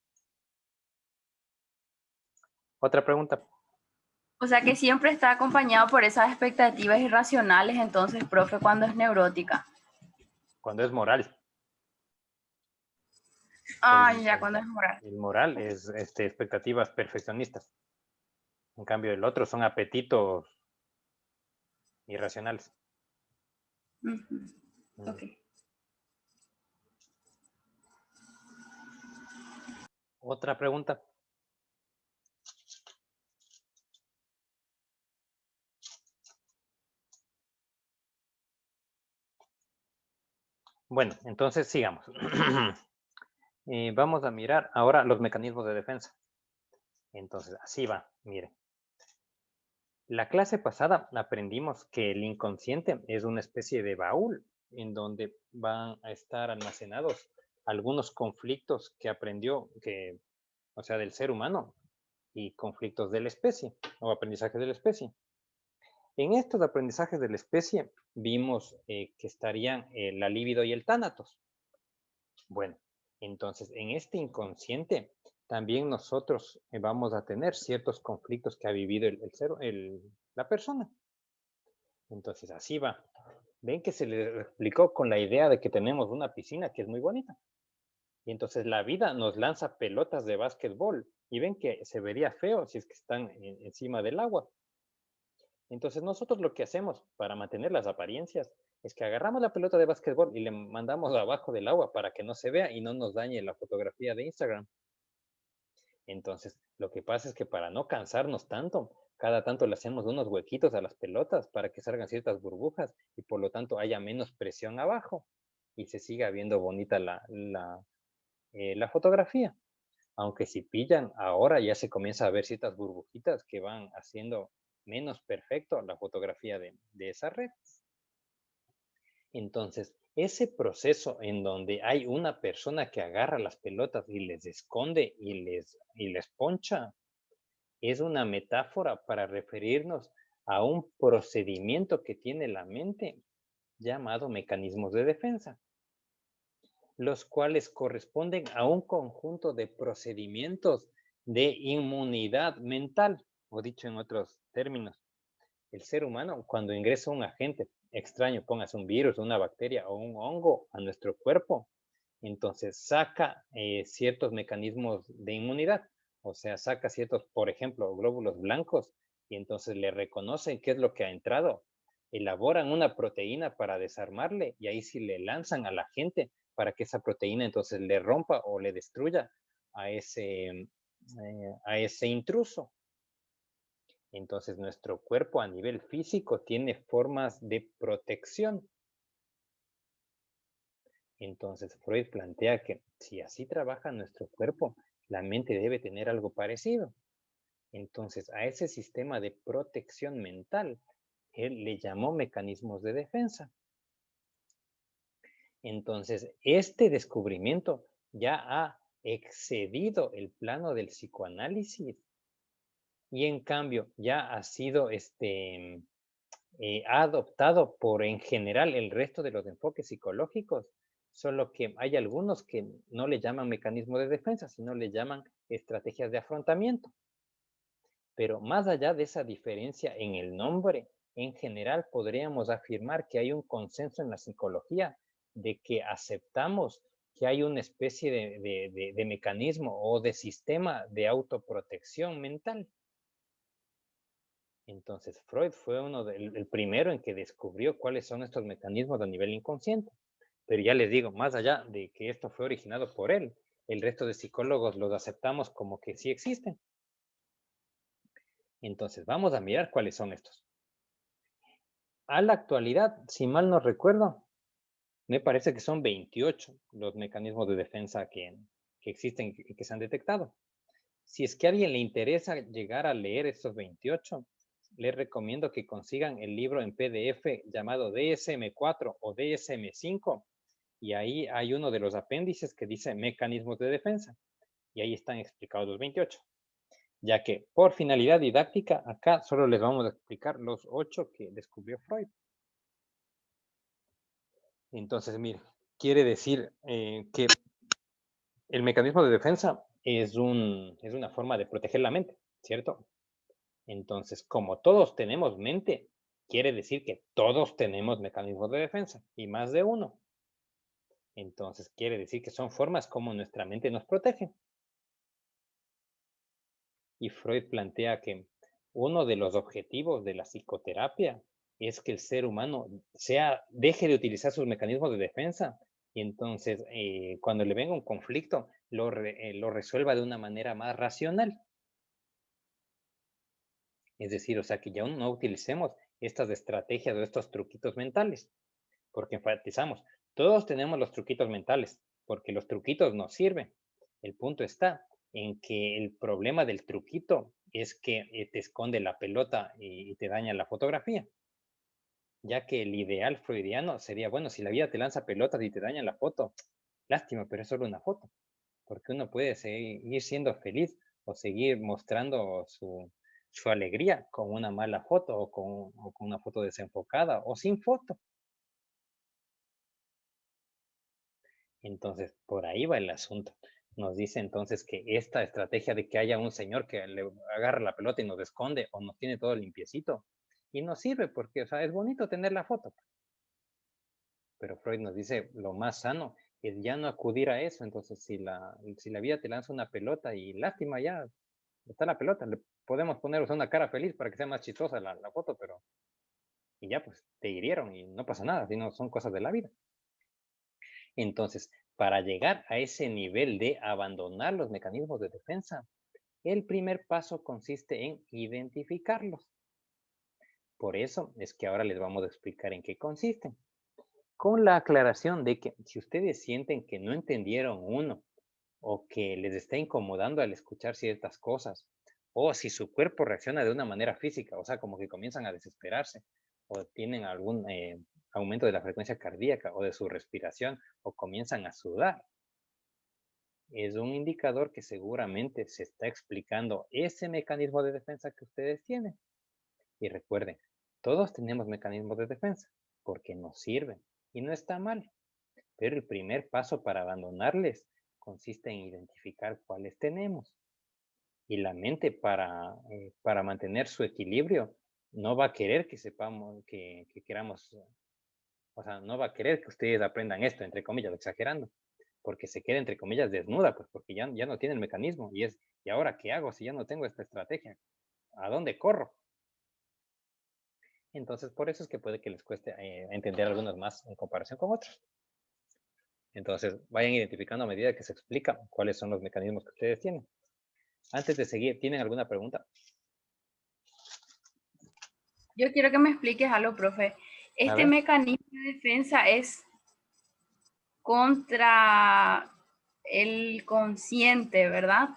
Otra pregunta. O sea que siempre está acompañado por esas expectativas irracionales, entonces, profe, cuando es neurótica. Cuando es moral. Ah, ya, cuando es moral. El moral es expectativas perfeccionistas. En cambio, el otro son apetitos irracionales. Ok. Otra pregunta. Bueno, entonces sigamos. Vamos a mirar ahora los mecanismos de defensa. Entonces, así va, mire. La clase pasada aprendimos que el inconsciente es una especie de baúl en donde van a estar almacenados algunos conflictos que aprendió, o sea, del ser humano y conflictos de la especie o aprendizaje de la especie. En estos aprendizajes de la especie vimos que estarían la libido y el tánatos. Bueno, entonces en este inconsciente también nosotros vamos a tener ciertos conflictos que ha vivido la persona. Entonces así va. Ven que se le explicó con la idea de que tenemos una piscina que es muy bonita. Y entonces la vida nos lanza pelotas de básquetbol. Y ven que se vería feo si es que están encima del agua. Entonces nosotros lo que hacemos para mantener las apariencias es que agarramos la pelota de básquetbol y le mandamos abajo del agua para que no se vea y no nos dañe la fotografía de Instagram. Entonces, lo que pasa es que para no cansarnos tanto, cada tanto le hacemos unos huequitos a las pelotas para que salgan ciertas burbujas y por lo tanto haya menos presión abajo y se siga viendo bonita la fotografía. Aunque si pillan, ahora ya se comienza a ver ciertas burbujitas que van haciendo menos perfecto la fotografía de esa red. Entonces, ese proceso en donde hay una persona que agarra las pelotas y les esconde y les poncha, es una metáfora para referirnos a un procedimiento que tiene la mente llamado mecanismos de defensa, los cuales corresponden a un conjunto de procedimientos de inmunidad mental, o dicho en otros términos, el ser humano cuando ingresa un agente extraño, póngase un virus, una bacteria o un hongo a nuestro cuerpo, entonces saca ciertos mecanismos de inmunidad, o sea, saca ciertos, por ejemplo, glóbulos blancos y entonces le reconocen qué es lo que ha entrado, elaboran una proteína para desarmarle y ahí sí le lanzan a la gente para que esa proteína entonces le rompa o le destruya a ese intruso. Entonces, nuestro cuerpo a nivel físico tiene formas de protección. Entonces, Freud plantea que si así trabaja nuestro cuerpo, la mente debe tener algo parecido. Entonces, a ese sistema de protección mental, él le llamó mecanismos de defensa. Entonces, este descubrimiento ya ha excedido el plano del psicoanálisis y en cambio ya ha sido ha adoptado por en general el resto de los enfoques psicológicos, solo que hay algunos que no le llaman mecanismo de defensa, sino le llaman estrategias de afrontamiento. Pero más allá de esa diferencia en el nombre, en general podríamos afirmar que hay un consenso en la psicología de que aceptamos que hay una especie de mecanismo o de sistema de autoprotección mental. Entonces, Freud fue el primero en que descubrió cuáles son estos mecanismos a nivel inconsciente. Pero ya les digo, más allá de que esto fue originado por él, el resto de psicólogos los aceptamos como que sí existen. Entonces, vamos a mirar cuáles son estos. A la actualidad, si mal no recuerdo, me parece que son 28 los mecanismos de defensa que existen y que se han detectado. Si es que a alguien le interesa llegar a leer estos 28, les recomiendo que consigan el libro en PDF llamado DSM-4 o DSM-5, y ahí hay uno de los apéndices que dice mecanismos de defensa, y ahí están explicados los 28. Ya que por finalidad didáctica, acá solo les vamos a explicar los 8 que descubrió Freud. Entonces, mire, quiere decir que el mecanismo de defensa es una forma de proteger la mente, ¿cierto? Entonces, como todos tenemos mente, quiere decir que todos tenemos mecanismos de defensa y más de uno. Entonces, quiere decir que son formas como nuestra mente nos protege. Y Freud plantea que uno de los objetivos de la psicoterapia es que el ser humano deje de utilizar sus mecanismos de defensa y entonces cuando le venga un conflicto lo resuelva de una manera más racional. Es decir, o sea, que ya no utilicemos estas estrategias o estos truquitos mentales, porque enfatizamos, todos tenemos los truquitos mentales, porque los truquitos nos sirven. El punto está en que el problema del truquito es que te esconde la pelota y te daña la fotografía. Ya que el ideal freudiano sería, bueno, si la vida te lanza pelotas y te daña la foto, lástima, pero es solo una foto, porque uno puede seguir siendo feliz o seguir mostrando su alegría con una mala foto o con una foto desenfocada o sin foto. Entonces, por ahí va el asunto. Nos dice entonces que esta estrategia de que haya un señor que le agarra la pelota y nos esconde o nos tiene todo limpiecito, y nos sirve porque, o sea, es bonito tener la foto. Pero Freud nos dice lo más sano es ya no acudir a eso. Entonces, si la vida te lanza una pelota y lástima, ya está la pelota, le podemos poner una cara feliz para que sea más chistosa la foto, pero y ya pues te hirieron y no pasa nada, sino son cosas de la vida. Entonces, para llegar a ese nivel de abandonar los mecanismos de defensa, el primer paso consiste en identificarlos. Por eso es que ahora les vamos a explicar en qué consisten. Con la aclaración de que si ustedes sienten que no entendieron uno o que les está incomodando al escuchar ciertas cosas, o si su cuerpo reacciona de una manera física, o sea, como que comienzan a desesperarse, o tienen algún aumento de la frecuencia cardíaca o de su respiración, o comienzan a sudar, es un indicador que seguramente se está explicando ese mecanismo de defensa que ustedes tienen. Y recuerden, todos tenemos mecanismos de defensa porque nos sirven y no está mal. Pero el primer paso para abandonarles consiste en identificar cuáles tenemos. Y la mente para mantener su equilibrio no va a querer que sepamos, que queramos, o sea, no va a querer que ustedes aprendan esto, entre comillas, exagerando, porque se queda, entre comillas, desnuda, pues porque ya no tiene el mecanismo. ¿Y ahora qué hago si ya no tengo esta estrategia? ¿A dónde corro? Entonces, por eso es que puede que les cueste entender algunos más en comparación con otros. Entonces, vayan identificando a medida que se explica cuáles son los mecanismos que ustedes tienen. Antes de seguir, ¿tienen alguna pregunta? Yo quiero que me expliques algo, profe. Este mecanismo de defensa es contra el consciente, ¿verdad?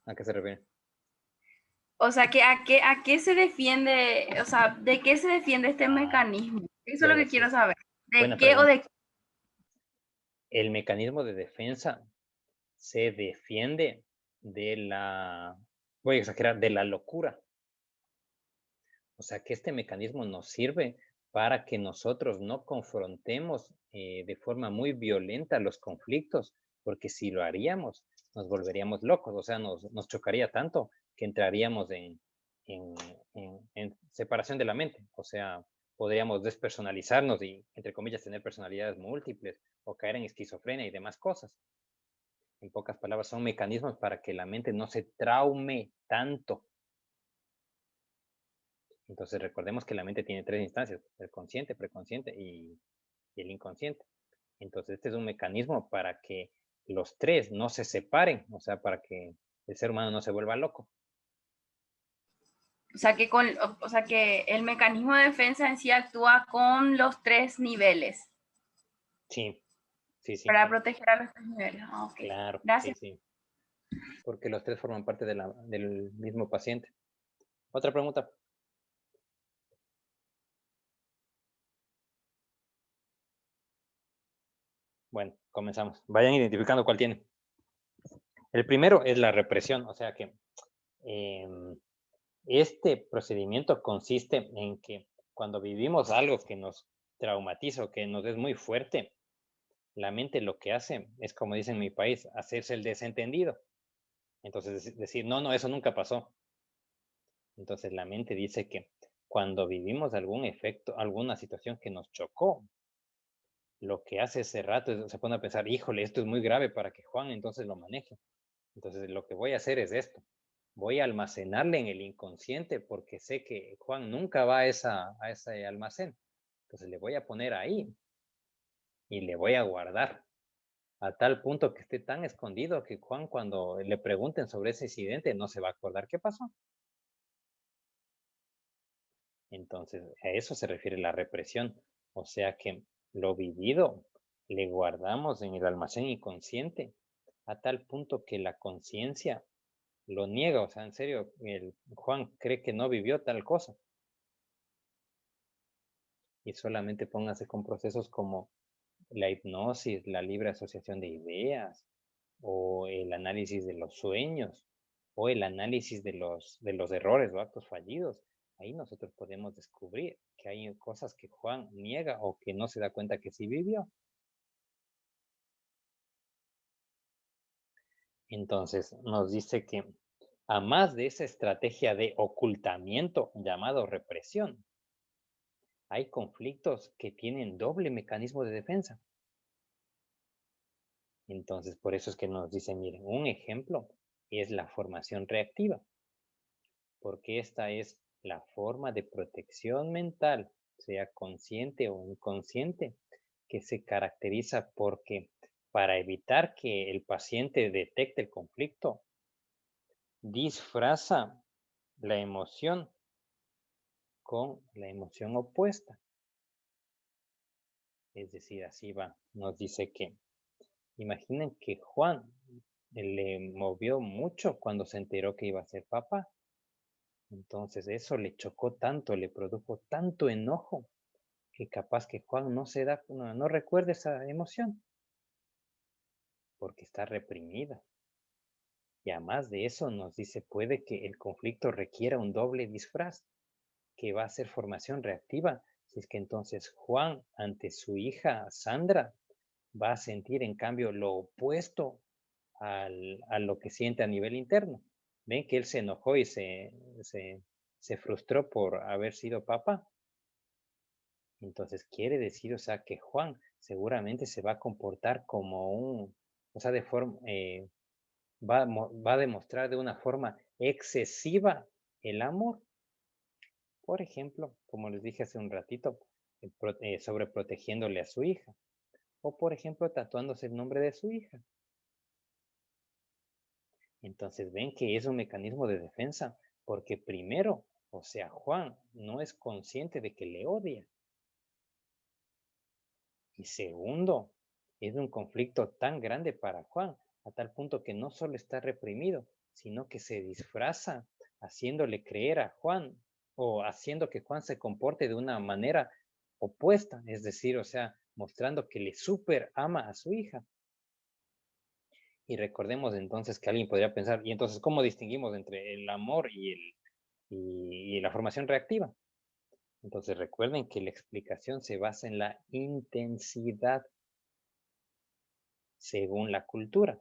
¿A qué se refiere? O sea, ¿a qué se defiende? O sea, ¿de qué se defiende este mecanismo? Eso es lo que quiero saber. ¿De qué o de qué? El mecanismo de defensa se defiende voy a exagerar, de la locura. O sea, que este mecanismo nos sirve para que nosotros no confrontemos de forma muy violenta los conflictos, porque si lo haríamos, nos volveríamos locos, o sea, nos chocaría tanto que entraríamos en separación de la mente, o sea, podríamos despersonalizarnos y, entre comillas, tener personalidades múltiples o caer en esquizofrenia y demás cosas. En pocas palabras, son mecanismos para que la mente no se traume tanto. Entonces recordemos que la mente tiene 3 instancias, el consciente, preconsciente y el inconsciente. Entonces este es un mecanismo para que los 3 no se separen, o sea, para que el ser humano no se vuelva loco. O sea que el mecanismo de defensa en sí actúa con los 3 niveles Sí, sí, sí, para proteger a los 3 niveles. Ah, ok. claro, sí, Gracias. sí, porque los tres forman parte del mismo paciente. Otra pregunta. Bueno, comenzamos. Vayan identificando cuál tiene. El primero es la represión, o sea que em, este procedimiento consiste en que cuando vivimos algo que nos traumatiza o que nos es muy fuerte, la mente lo que hace es, como dicen en mi país, hacerse el desentendido. Entonces, decir, no, no, eso nunca pasó. Entonces, la mente dice que cuando vivimos algún efecto, alguna situación que nos chocó, lo que hace ese rato se pone a pensar, híjole, esto es muy grave para que Juan entonces lo maneje. Entonces, lo que voy a hacer es esto. Voy a almacenarle en el inconsciente porque sé que Juan nunca va a ese almacén. Entonces, le voy a poner ahí y le voy a guardar a tal punto que esté tan escondido que Juan, cuando le pregunten sobre ese incidente, no se va a acordar qué pasó. Entonces, a eso se refiere la represión. O sea que lo vivido le guardamos en el almacén inconsciente a tal punto que la conciencia lo niega. O sea, en serio, el Juan cree que no vivió tal cosa. Y solamente póngase con procesos como la hipnosis, la libre asociación de ideas, o el análisis de los sueños, o el análisis de los errores o actos fallidos. Ahí nosotros podemos descubrir que hay cosas que Juan niega o que no se da cuenta que sí vivió. Entonces nos dice que a más de esa estrategia de ocultamiento llamado represión, hay conflictos que tienen doble mecanismo de defensa. Entonces, por eso es que nos dice, miren, un ejemplo es la formación reactiva, porque esta es la forma de protección mental, sea consciente o inconsciente, que se caracteriza porque para evitar que el paciente detecte el conflicto, disfraza la emoción con la emoción opuesta. Es decir, así va, nos dice que, imaginen que Juan le movió mucho cuando se enteró que iba a ser papá. Entonces eso le chocó tanto, le produjo tanto enojo, que capaz que Juan no recuerda esa emoción, porque está reprimida. Y además de eso nos dice, puede que el conflicto requiera un doble disfraz, que va a ser formación reactiva. Si es que entonces Juan, ante su hija Sandra, va a sentir en cambio lo opuesto a lo que siente a nivel interno. Ven que él se enojó y se frustró por haber sido papá. Entonces quiere decir, o sea, que Juan seguramente se va a comportar como o sea, va a demostrar de una forma excesiva el amor. Por ejemplo, como les dije hace un ratito, sobreprotegiéndole a su hija. O por ejemplo, tatuándose el nombre de su hija. Entonces ven que es un mecanismo de defensa, porque primero, o sea, Juan no es consciente de que le odia. Y segundo, es un conflicto tan grande para Juan, a tal punto que no solo está reprimido, sino que se disfraza haciéndole creer a Juan o haciendo que Juan se comporte de una manera opuesta, es decir, o sea, mostrando que le súper ama a su hija. Y recordemos entonces que alguien podría pensar, y entonces, ¿cómo distinguimos entre el amor y la formación reactiva? Entonces recuerden que la explicación se basa en la intensidad según la cultura.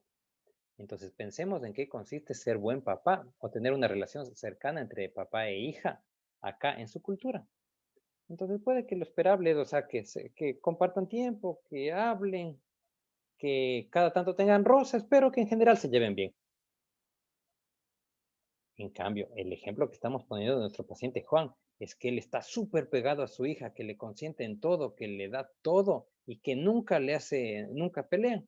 Entonces pensemos en qué consiste ser buen papá o tener una relación cercana entre papá e hija acá en su cultura. Entonces puede que lo esperable es, o sea, que compartan tiempo, que hablen, que cada tanto tengan roces, pero que en general se lleven bien. En cambio, el ejemplo que estamos poniendo de nuestro paciente Juan es que él está súper pegado a su hija, que le consiente en todo, que le da todo y que nunca pelean.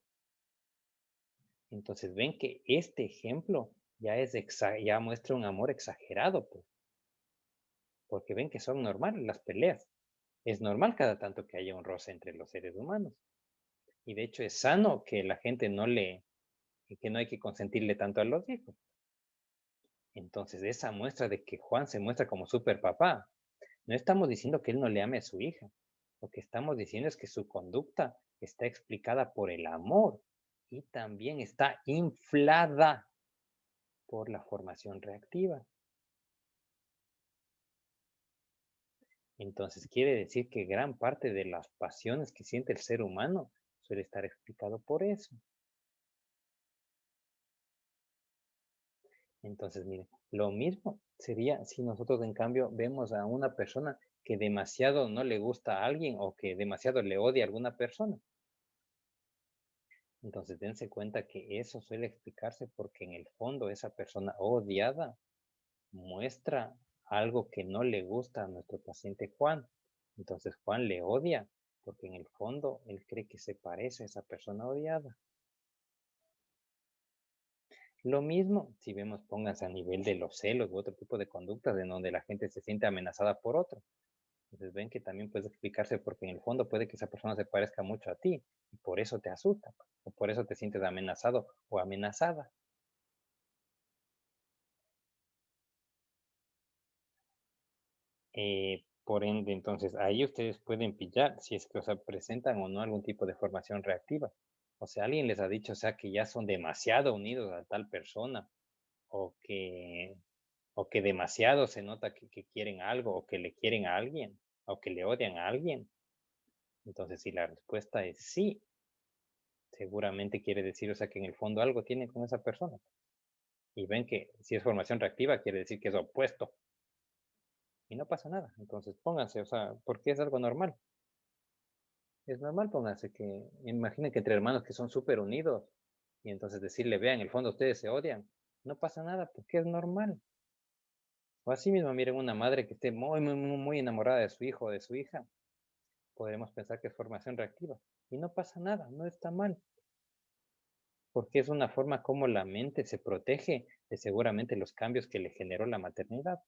Entonces ven que este ejemplo ya muestra un amor exagerado, pues. porque ven que son normales las peleas. Es normal cada tanto que haya un roce entre los seres humanos. Y de hecho es sano que la gente que no hay que consentirle tanto a los hijos. Entonces, esa muestra de que Juan se muestra como super papá, no estamos diciendo que él no le ame a su hija. Lo que estamos diciendo es que su conducta está explicada por el amor y también está inflada por la formación reactiva. Entonces, quiere decir que gran parte de las pasiones que siente el ser humano suele estar explicado por eso. Entonces, miren, lo mismo sería si nosotros en cambio vemos a una persona que demasiado no le gusta a alguien o que demasiado le odia a alguna persona. Entonces, dense cuenta que eso suele explicarse porque en el fondo esa persona odiada muestra algo que no le gusta a nuestro paciente Juan. Entonces, Juan le odia porque en el fondo él cree que se parece a esa persona odiada. Lo mismo si vemos, pónganse a nivel de los celos u otro tipo de conductas en donde la gente se siente amenazada por otro. Entonces ven que también puede explicarse porque en el fondo puede que esa persona se parezca mucho a ti y por eso te asusta o por eso te sientes amenazado o amenazada. Por ende, entonces ahí ustedes pueden pillar si es que presentan o no algún tipo de formación reactiva. O sea, alguien les ha dicho, o sea, que ya son demasiado unidos a tal persona o que demasiado se nota que quieren algo o que le quieren a alguien o que le odian a alguien. Entonces, si la respuesta es sí, seguramente quiere decir, o sea, que en el fondo algo tienen con esa persona. Y ven que si es formación reactiva, quiere decir que es opuesto. Y no pasa nada. Entonces, pónganse, o sea, porque es algo normal. Es normal, pónganse que, imaginen que entre hermanos que son súper unidos, y entonces decirle, vean, en el fondo ustedes se odian. No pasa nada, porque es normal. O así mismo, miren, una madre que esté muy enamorada de su hijo o de su hija, podremos pensar que es formación reactiva. Y no pasa nada, no está mal. Porque es una forma como la mente se protege de seguramente los cambios que le generó la maternidad.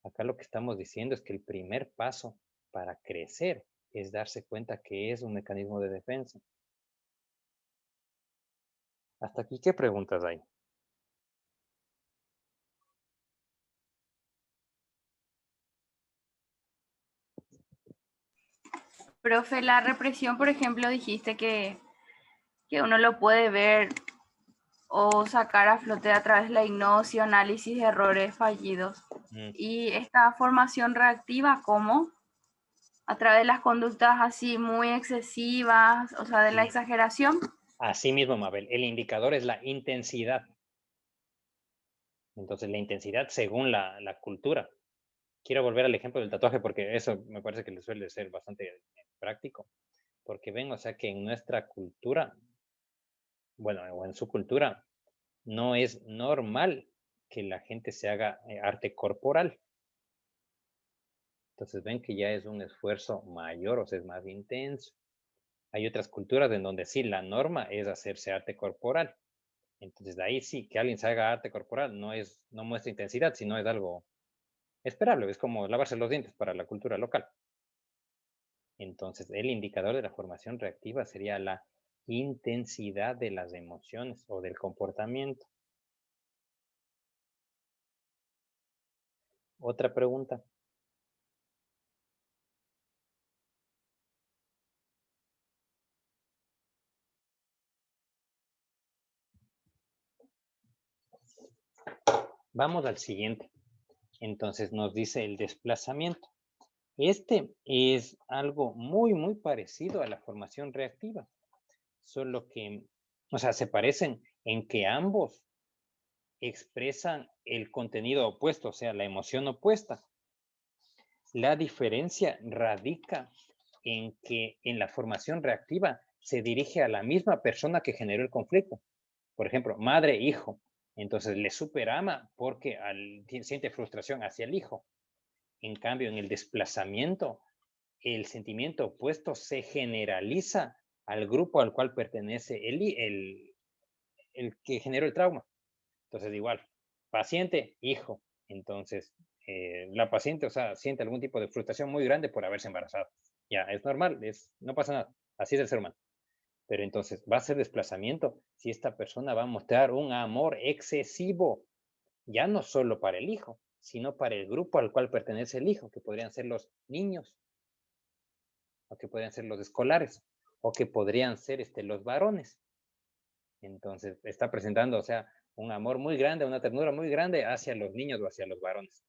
Acá lo que estamos diciendo es que el primer paso para crecer es darse cuenta que es un mecanismo de defensa. Hasta aquí, ¿qué preguntas hay? Profe, la represión, por ejemplo, dijiste que uno lo puede ver o sacar a flote a través de la hipnosis, análisis de errores fallidos. Y esta formación reactiva, ¿cómo? A través de las conductas así muy excesivas, o sea, de la exageración. Así mismo, Mabel, el indicador es la intensidad. Entonces, la intensidad según la cultura. Quiero volver al ejemplo del tatuaje porque eso me parece que le suele ser bastante práctico. Porque ven, o sea, que en nuestra cultura, bueno, o en su cultura, no es normal que la gente se haga arte corporal. Entonces ven que ya es un esfuerzo mayor, o sea, es más intenso. Hay otras culturas en donde sí, la norma es hacerse arte corporal. Entonces de ahí sí, que alguien se haga arte corporal no muestra intensidad, sino es algo esperable. Es como lavarse los dientes para la cultura local. Entonces el indicador de la formación reactiva sería la intensidad de las emociones o del comportamiento. Otra pregunta. Vamos al siguiente. Entonces nos dice el desplazamiento. Este es algo muy parecido a la formación reactiva, solo que, o sea, se parecen en que ambos expresan el contenido opuesto, o sea, la emoción opuesta. La diferencia radica en que en la formación reactiva se dirige a la misma persona que generó el conflicto. Por ejemplo, madre, hijo. Entonces le superama porque siente frustración hacia el hijo. En cambio, en el desplazamiento, el sentimiento opuesto se generaliza al grupo al cual pertenece el que generó el trauma. Entonces, igual, paciente, hijo. Entonces, la paciente, o sea, siente algún tipo de frustración muy grande por haberse embarazado. Ya, es normal, no pasa nada, así es el ser humano. Pero entonces va a ser desplazamiento si esta persona va a mostrar un amor excesivo, ya no solo para el hijo, sino para el grupo al cual pertenece el hijo, que podrían ser los niños, o que podrían ser los escolares, o que podrían ser los varones. Entonces está presentando, o sea, un amor muy grande, una ternura muy grande hacia los niños o hacia los varones.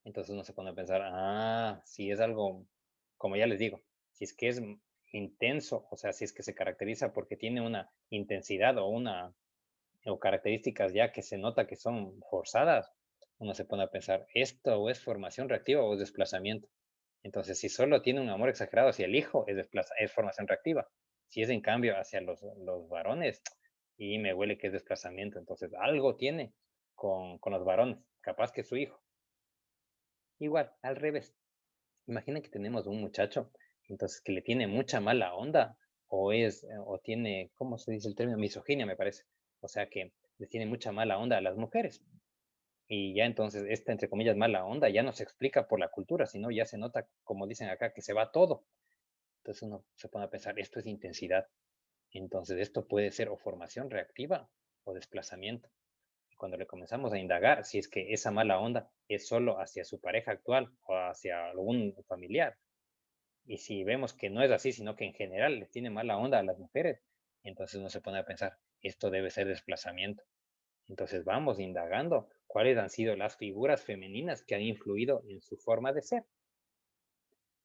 Entonces uno se pone a pensar, si es algo, como ya les digo, si es que es intenso, o sea, si es que se caracteriza porque tiene una intensidad o características ya que se nota que son forzadas, uno se pone a pensar, ¿esto o es formación reactiva o es desplazamiento? Entonces, si solo tiene un amor exagerado hacia el hijo, es formación reactiva. Si es en cambio hacia los varones, y me huele que es desplazamiento. Entonces, algo tiene con los varones, capaz que su hijo. Igual, al revés. Imaginen que tenemos un muchacho, entonces que le tiene mucha mala onda, o tiene, ¿cómo se dice el término? Misoginia, me parece. O sea que le tiene mucha mala onda a las mujeres. Y ya entonces esta, entre comillas, mala onda ya no se explica por la cultura, sino ya se nota, como dicen acá, que se va todo. Entonces uno se pone a pensar, esto es intensidad. Entonces esto puede ser o formación reactiva o desplazamiento. Cuando le comenzamos a indagar si es que esa mala onda es solo hacia su pareja actual o hacia algún familiar, y si vemos que no es así, sino que en general les tiene mala onda a las mujeres, entonces uno se pone a pensar, esto debe ser desplazamiento. Entonces vamos indagando cuáles han sido las figuras femeninas que han influido en su forma de ser.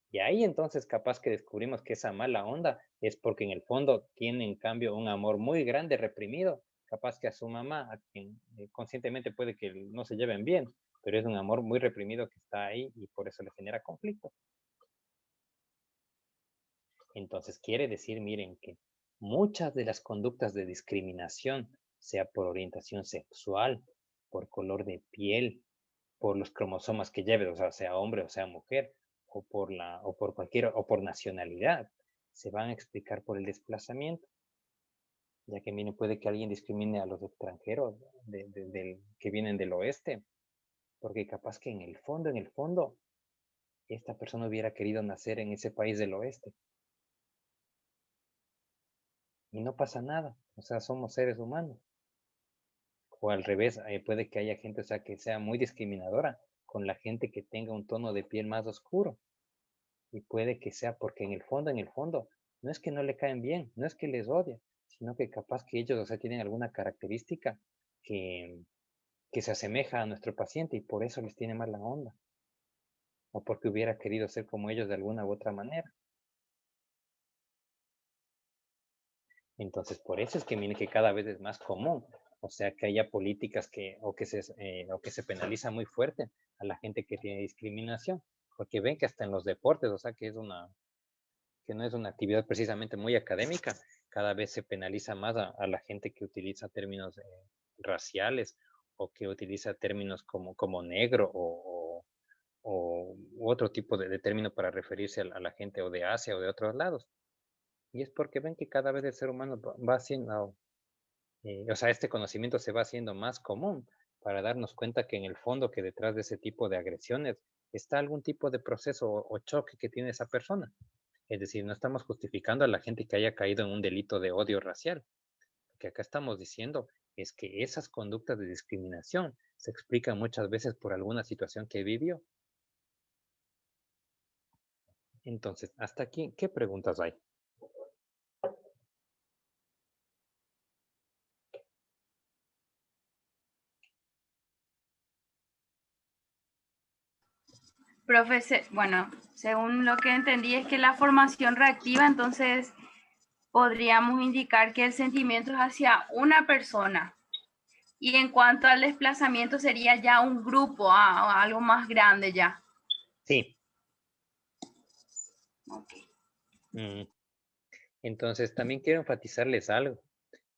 Y ahí entonces capaz que descubrimos que esa mala onda es porque en el fondo tiene en cambio un amor muy grande reprimido, capaz que a su mamá, a quien conscientemente puede que no se lleven bien, pero es un amor muy reprimido que está ahí y por eso le genera conflicto. Entonces quiere decir, miren, que muchas de las conductas de discriminación, sea por orientación sexual, por color de piel, por los cromosomas que lleve, o sea hombre o sea mujer, o por nacionalidad, se van a explicar por el desplazamiento. Ya que miren, puede que alguien discrimine a los extranjeros que vienen del oeste, porque capaz que en el fondo, esta persona hubiera querido nacer en ese país del oeste. Y no pasa nada, o sea, somos seres humanos. O al revés, puede que haya gente, o sea, que sea muy discriminadora con la gente que tenga un tono de piel más oscuro. Y puede que sea porque en el fondo, no es que no le caen bien, no es que les odie, sino que capaz que ellos, o sea, tienen alguna característica que, que se asemeja a nuestro paciente y por eso les tiene mala onda. O porque hubiera querido ser como ellos de alguna u otra manera. Entonces, por eso es que mire que cada vez es más común, o sea, que haya políticas o que se penaliza muy fuerte a la gente que tiene discriminación, porque ven que hasta en los deportes, o sea, que no es una actividad precisamente muy académica, cada vez se penaliza más a la gente que utiliza términos raciales o que utiliza términos como negro u otro tipo de término para referirse a la gente o de Asia o de otros lados. Y es porque ven que cada vez el ser humano va haciendo, o sea, este conocimiento se va haciendo más común para darnos cuenta que en el fondo, que detrás de ese tipo de agresiones está algún tipo de proceso o choque que tiene esa persona. Es decir, no estamos justificando a la gente que haya caído en un delito de odio racial. Lo que acá estamos diciendo es que esas conductas de discriminación se explican muchas veces por alguna situación que vivió. Entonces, hasta aquí, ¿qué preguntas hay? Profe, bueno, según lo que entendí es que la formación reactiva, entonces podríamos indicar que el sentimiento es hacia una persona. Y en cuanto al desplazamiento sería ya un grupo, algo más grande ya. Sí. Okay. Entonces, también quiero enfatizarles algo,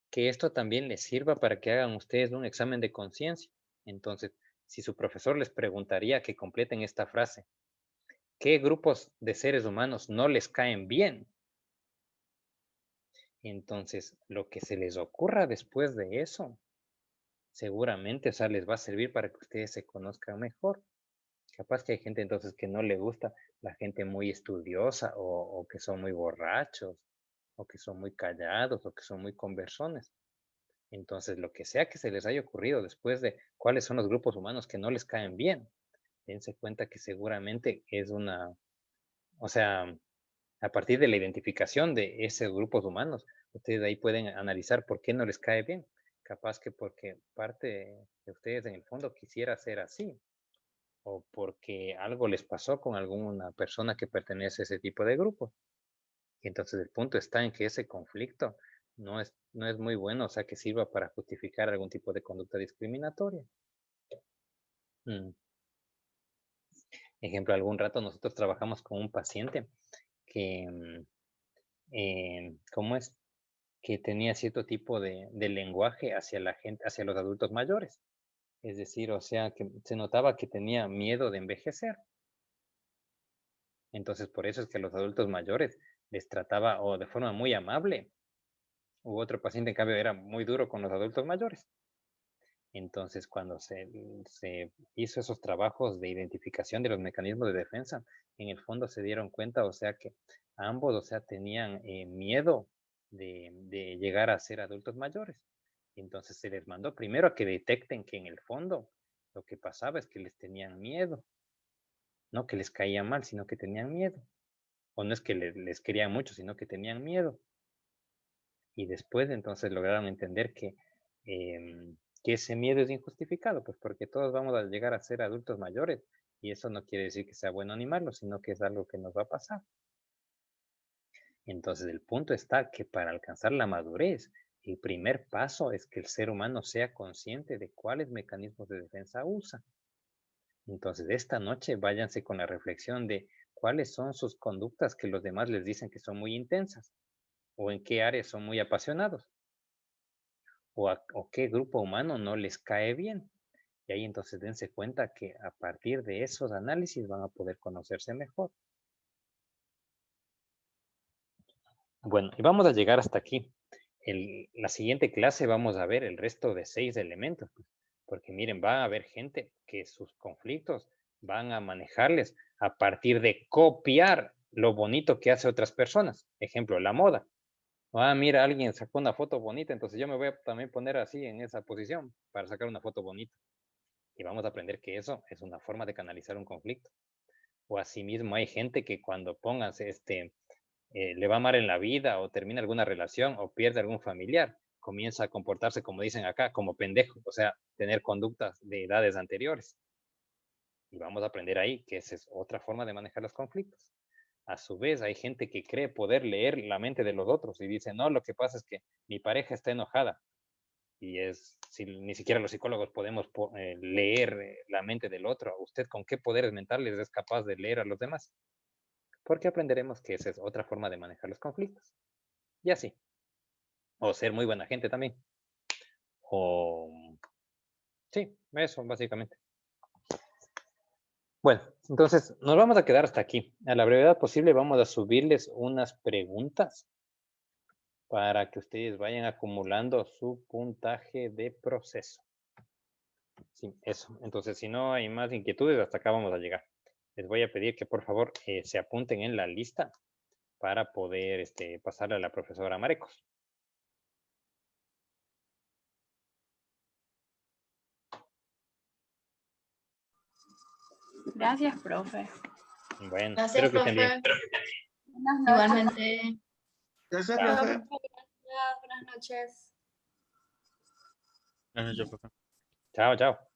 que esto también les sirva para que hagan ustedes un examen de conciencia. Entonces, si su profesor les preguntaría que completen esta frase, ¿qué grupos de seres humanos no les caen bien? Entonces, lo que se les ocurra después de eso seguramente, o sea, les va a servir para que ustedes se conozcan mejor. Capaz que hay gente entonces que no le gusta la gente muy estudiosa o que son muy borrachos o que son muy callados o que son muy conversones. Entonces, lo que sea que se les haya ocurrido después de cuáles son los grupos humanos que no les caen bien, dense cuenta que seguramente es una, o sea, a partir de la identificación de esos grupos humanos, ustedes ahí pueden analizar por qué no les cae bien. Capaz que porque parte de ustedes en el fondo quisiera ser así, o porque algo les pasó con alguna persona que pertenece a ese tipo de grupo. Y entonces el punto está en que ese conflicto no es muy bueno, o sea, que sirva para justificar algún tipo de conducta discriminatoria. Ejemplo, algún rato nosotros trabajamos con un paciente que, ¿cómo es? Que tenía cierto tipo de lenguaje hacia la gente, hacia los adultos mayores. Es decir, o sea, que se notaba que tenía miedo de envejecer. Entonces, por eso es que a los adultos mayores les trataba o de forma muy amable. U otro paciente, en cambio, era muy duro con los adultos mayores. Entonces, cuando se hizo esos trabajos de identificación de los mecanismos de defensa, en el fondo se dieron cuenta, o sea, que ambos, o sea, tenían miedo de llegar a ser adultos mayores. Entonces se les mandó primero a que detecten que en el fondo lo que pasaba es que les tenían miedo. No que les caía mal, sino que tenían miedo. O no es que les querían mucho, sino que tenían miedo. Y después entonces lograron entender que ese miedo es injustificado, pues porque todos vamos a llegar a ser adultos mayores y eso no quiere decir que sea bueno animarlo, sino que es algo que nos va a pasar. Entonces el punto está que para alcanzar la madurez, el primer paso es que el ser humano sea consciente de cuáles mecanismos de defensa usa. Entonces esta noche váyanse con la reflexión de cuáles son sus conductas que los demás les dicen que son muy intensas o en qué áreas son muy apasionados o qué grupo humano no les cae bien. Y ahí entonces dense cuenta que a partir de esos análisis van a poder conocerse mejor. Bueno, y vamos a llegar hasta aquí. La siguiente clase vamos a ver el resto de 6 elementos. Porque miren, va a haber gente que sus conflictos van a manejarles a partir de copiar lo bonito que hace otras personas. Ejemplo, la moda. Mira, alguien sacó una foto bonita, entonces yo me voy a también poner así en esa posición para sacar una foto bonita. Y vamos a aprender que eso es una forma de canalizar un conflicto. O asimismo hay gente que cuando pongas le va mal en la vida o termina alguna relación o pierde algún familiar, comienza a comportarse como dicen acá, como pendejo, o sea, tener conductas de edades anteriores. Y vamos a aprender ahí que esa es otra forma de manejar los conflictos. A su vez, hay gente que cree poder leer la mente de los otros y dice, no, lo que pasa es que mi pareja está enojada. Y si ni siquiera los psicólogos podemos leer la mente del otro, ¿usted con qué poderes mentales es capaz de leer a los demás? Porque aprenderemos que esa es otra forma de manejar los conflictos. Y así. O ser muy buena gente también. O sí, eso básicamente. Bueno, entonces nos vamos a quedar hasta aquí. A la brevedad posible vamos a subirles unas preguntas para que ustedes vayan acumulando su puntaje de proceso. Sí, eso. Entonces, si no hay más inquietudes, hasta acá vamos a llegar. Les voy a pedir que por favor se apunten en la lista para poder pasarle a la profesora Marecos. Gracias, profe. Bueno, Gracias, espero que estén bien. profe. Buenas noches. Igualmente. Gracias, Chao. profe. Buenas noches. Buenas noches, profe. Chao, chao.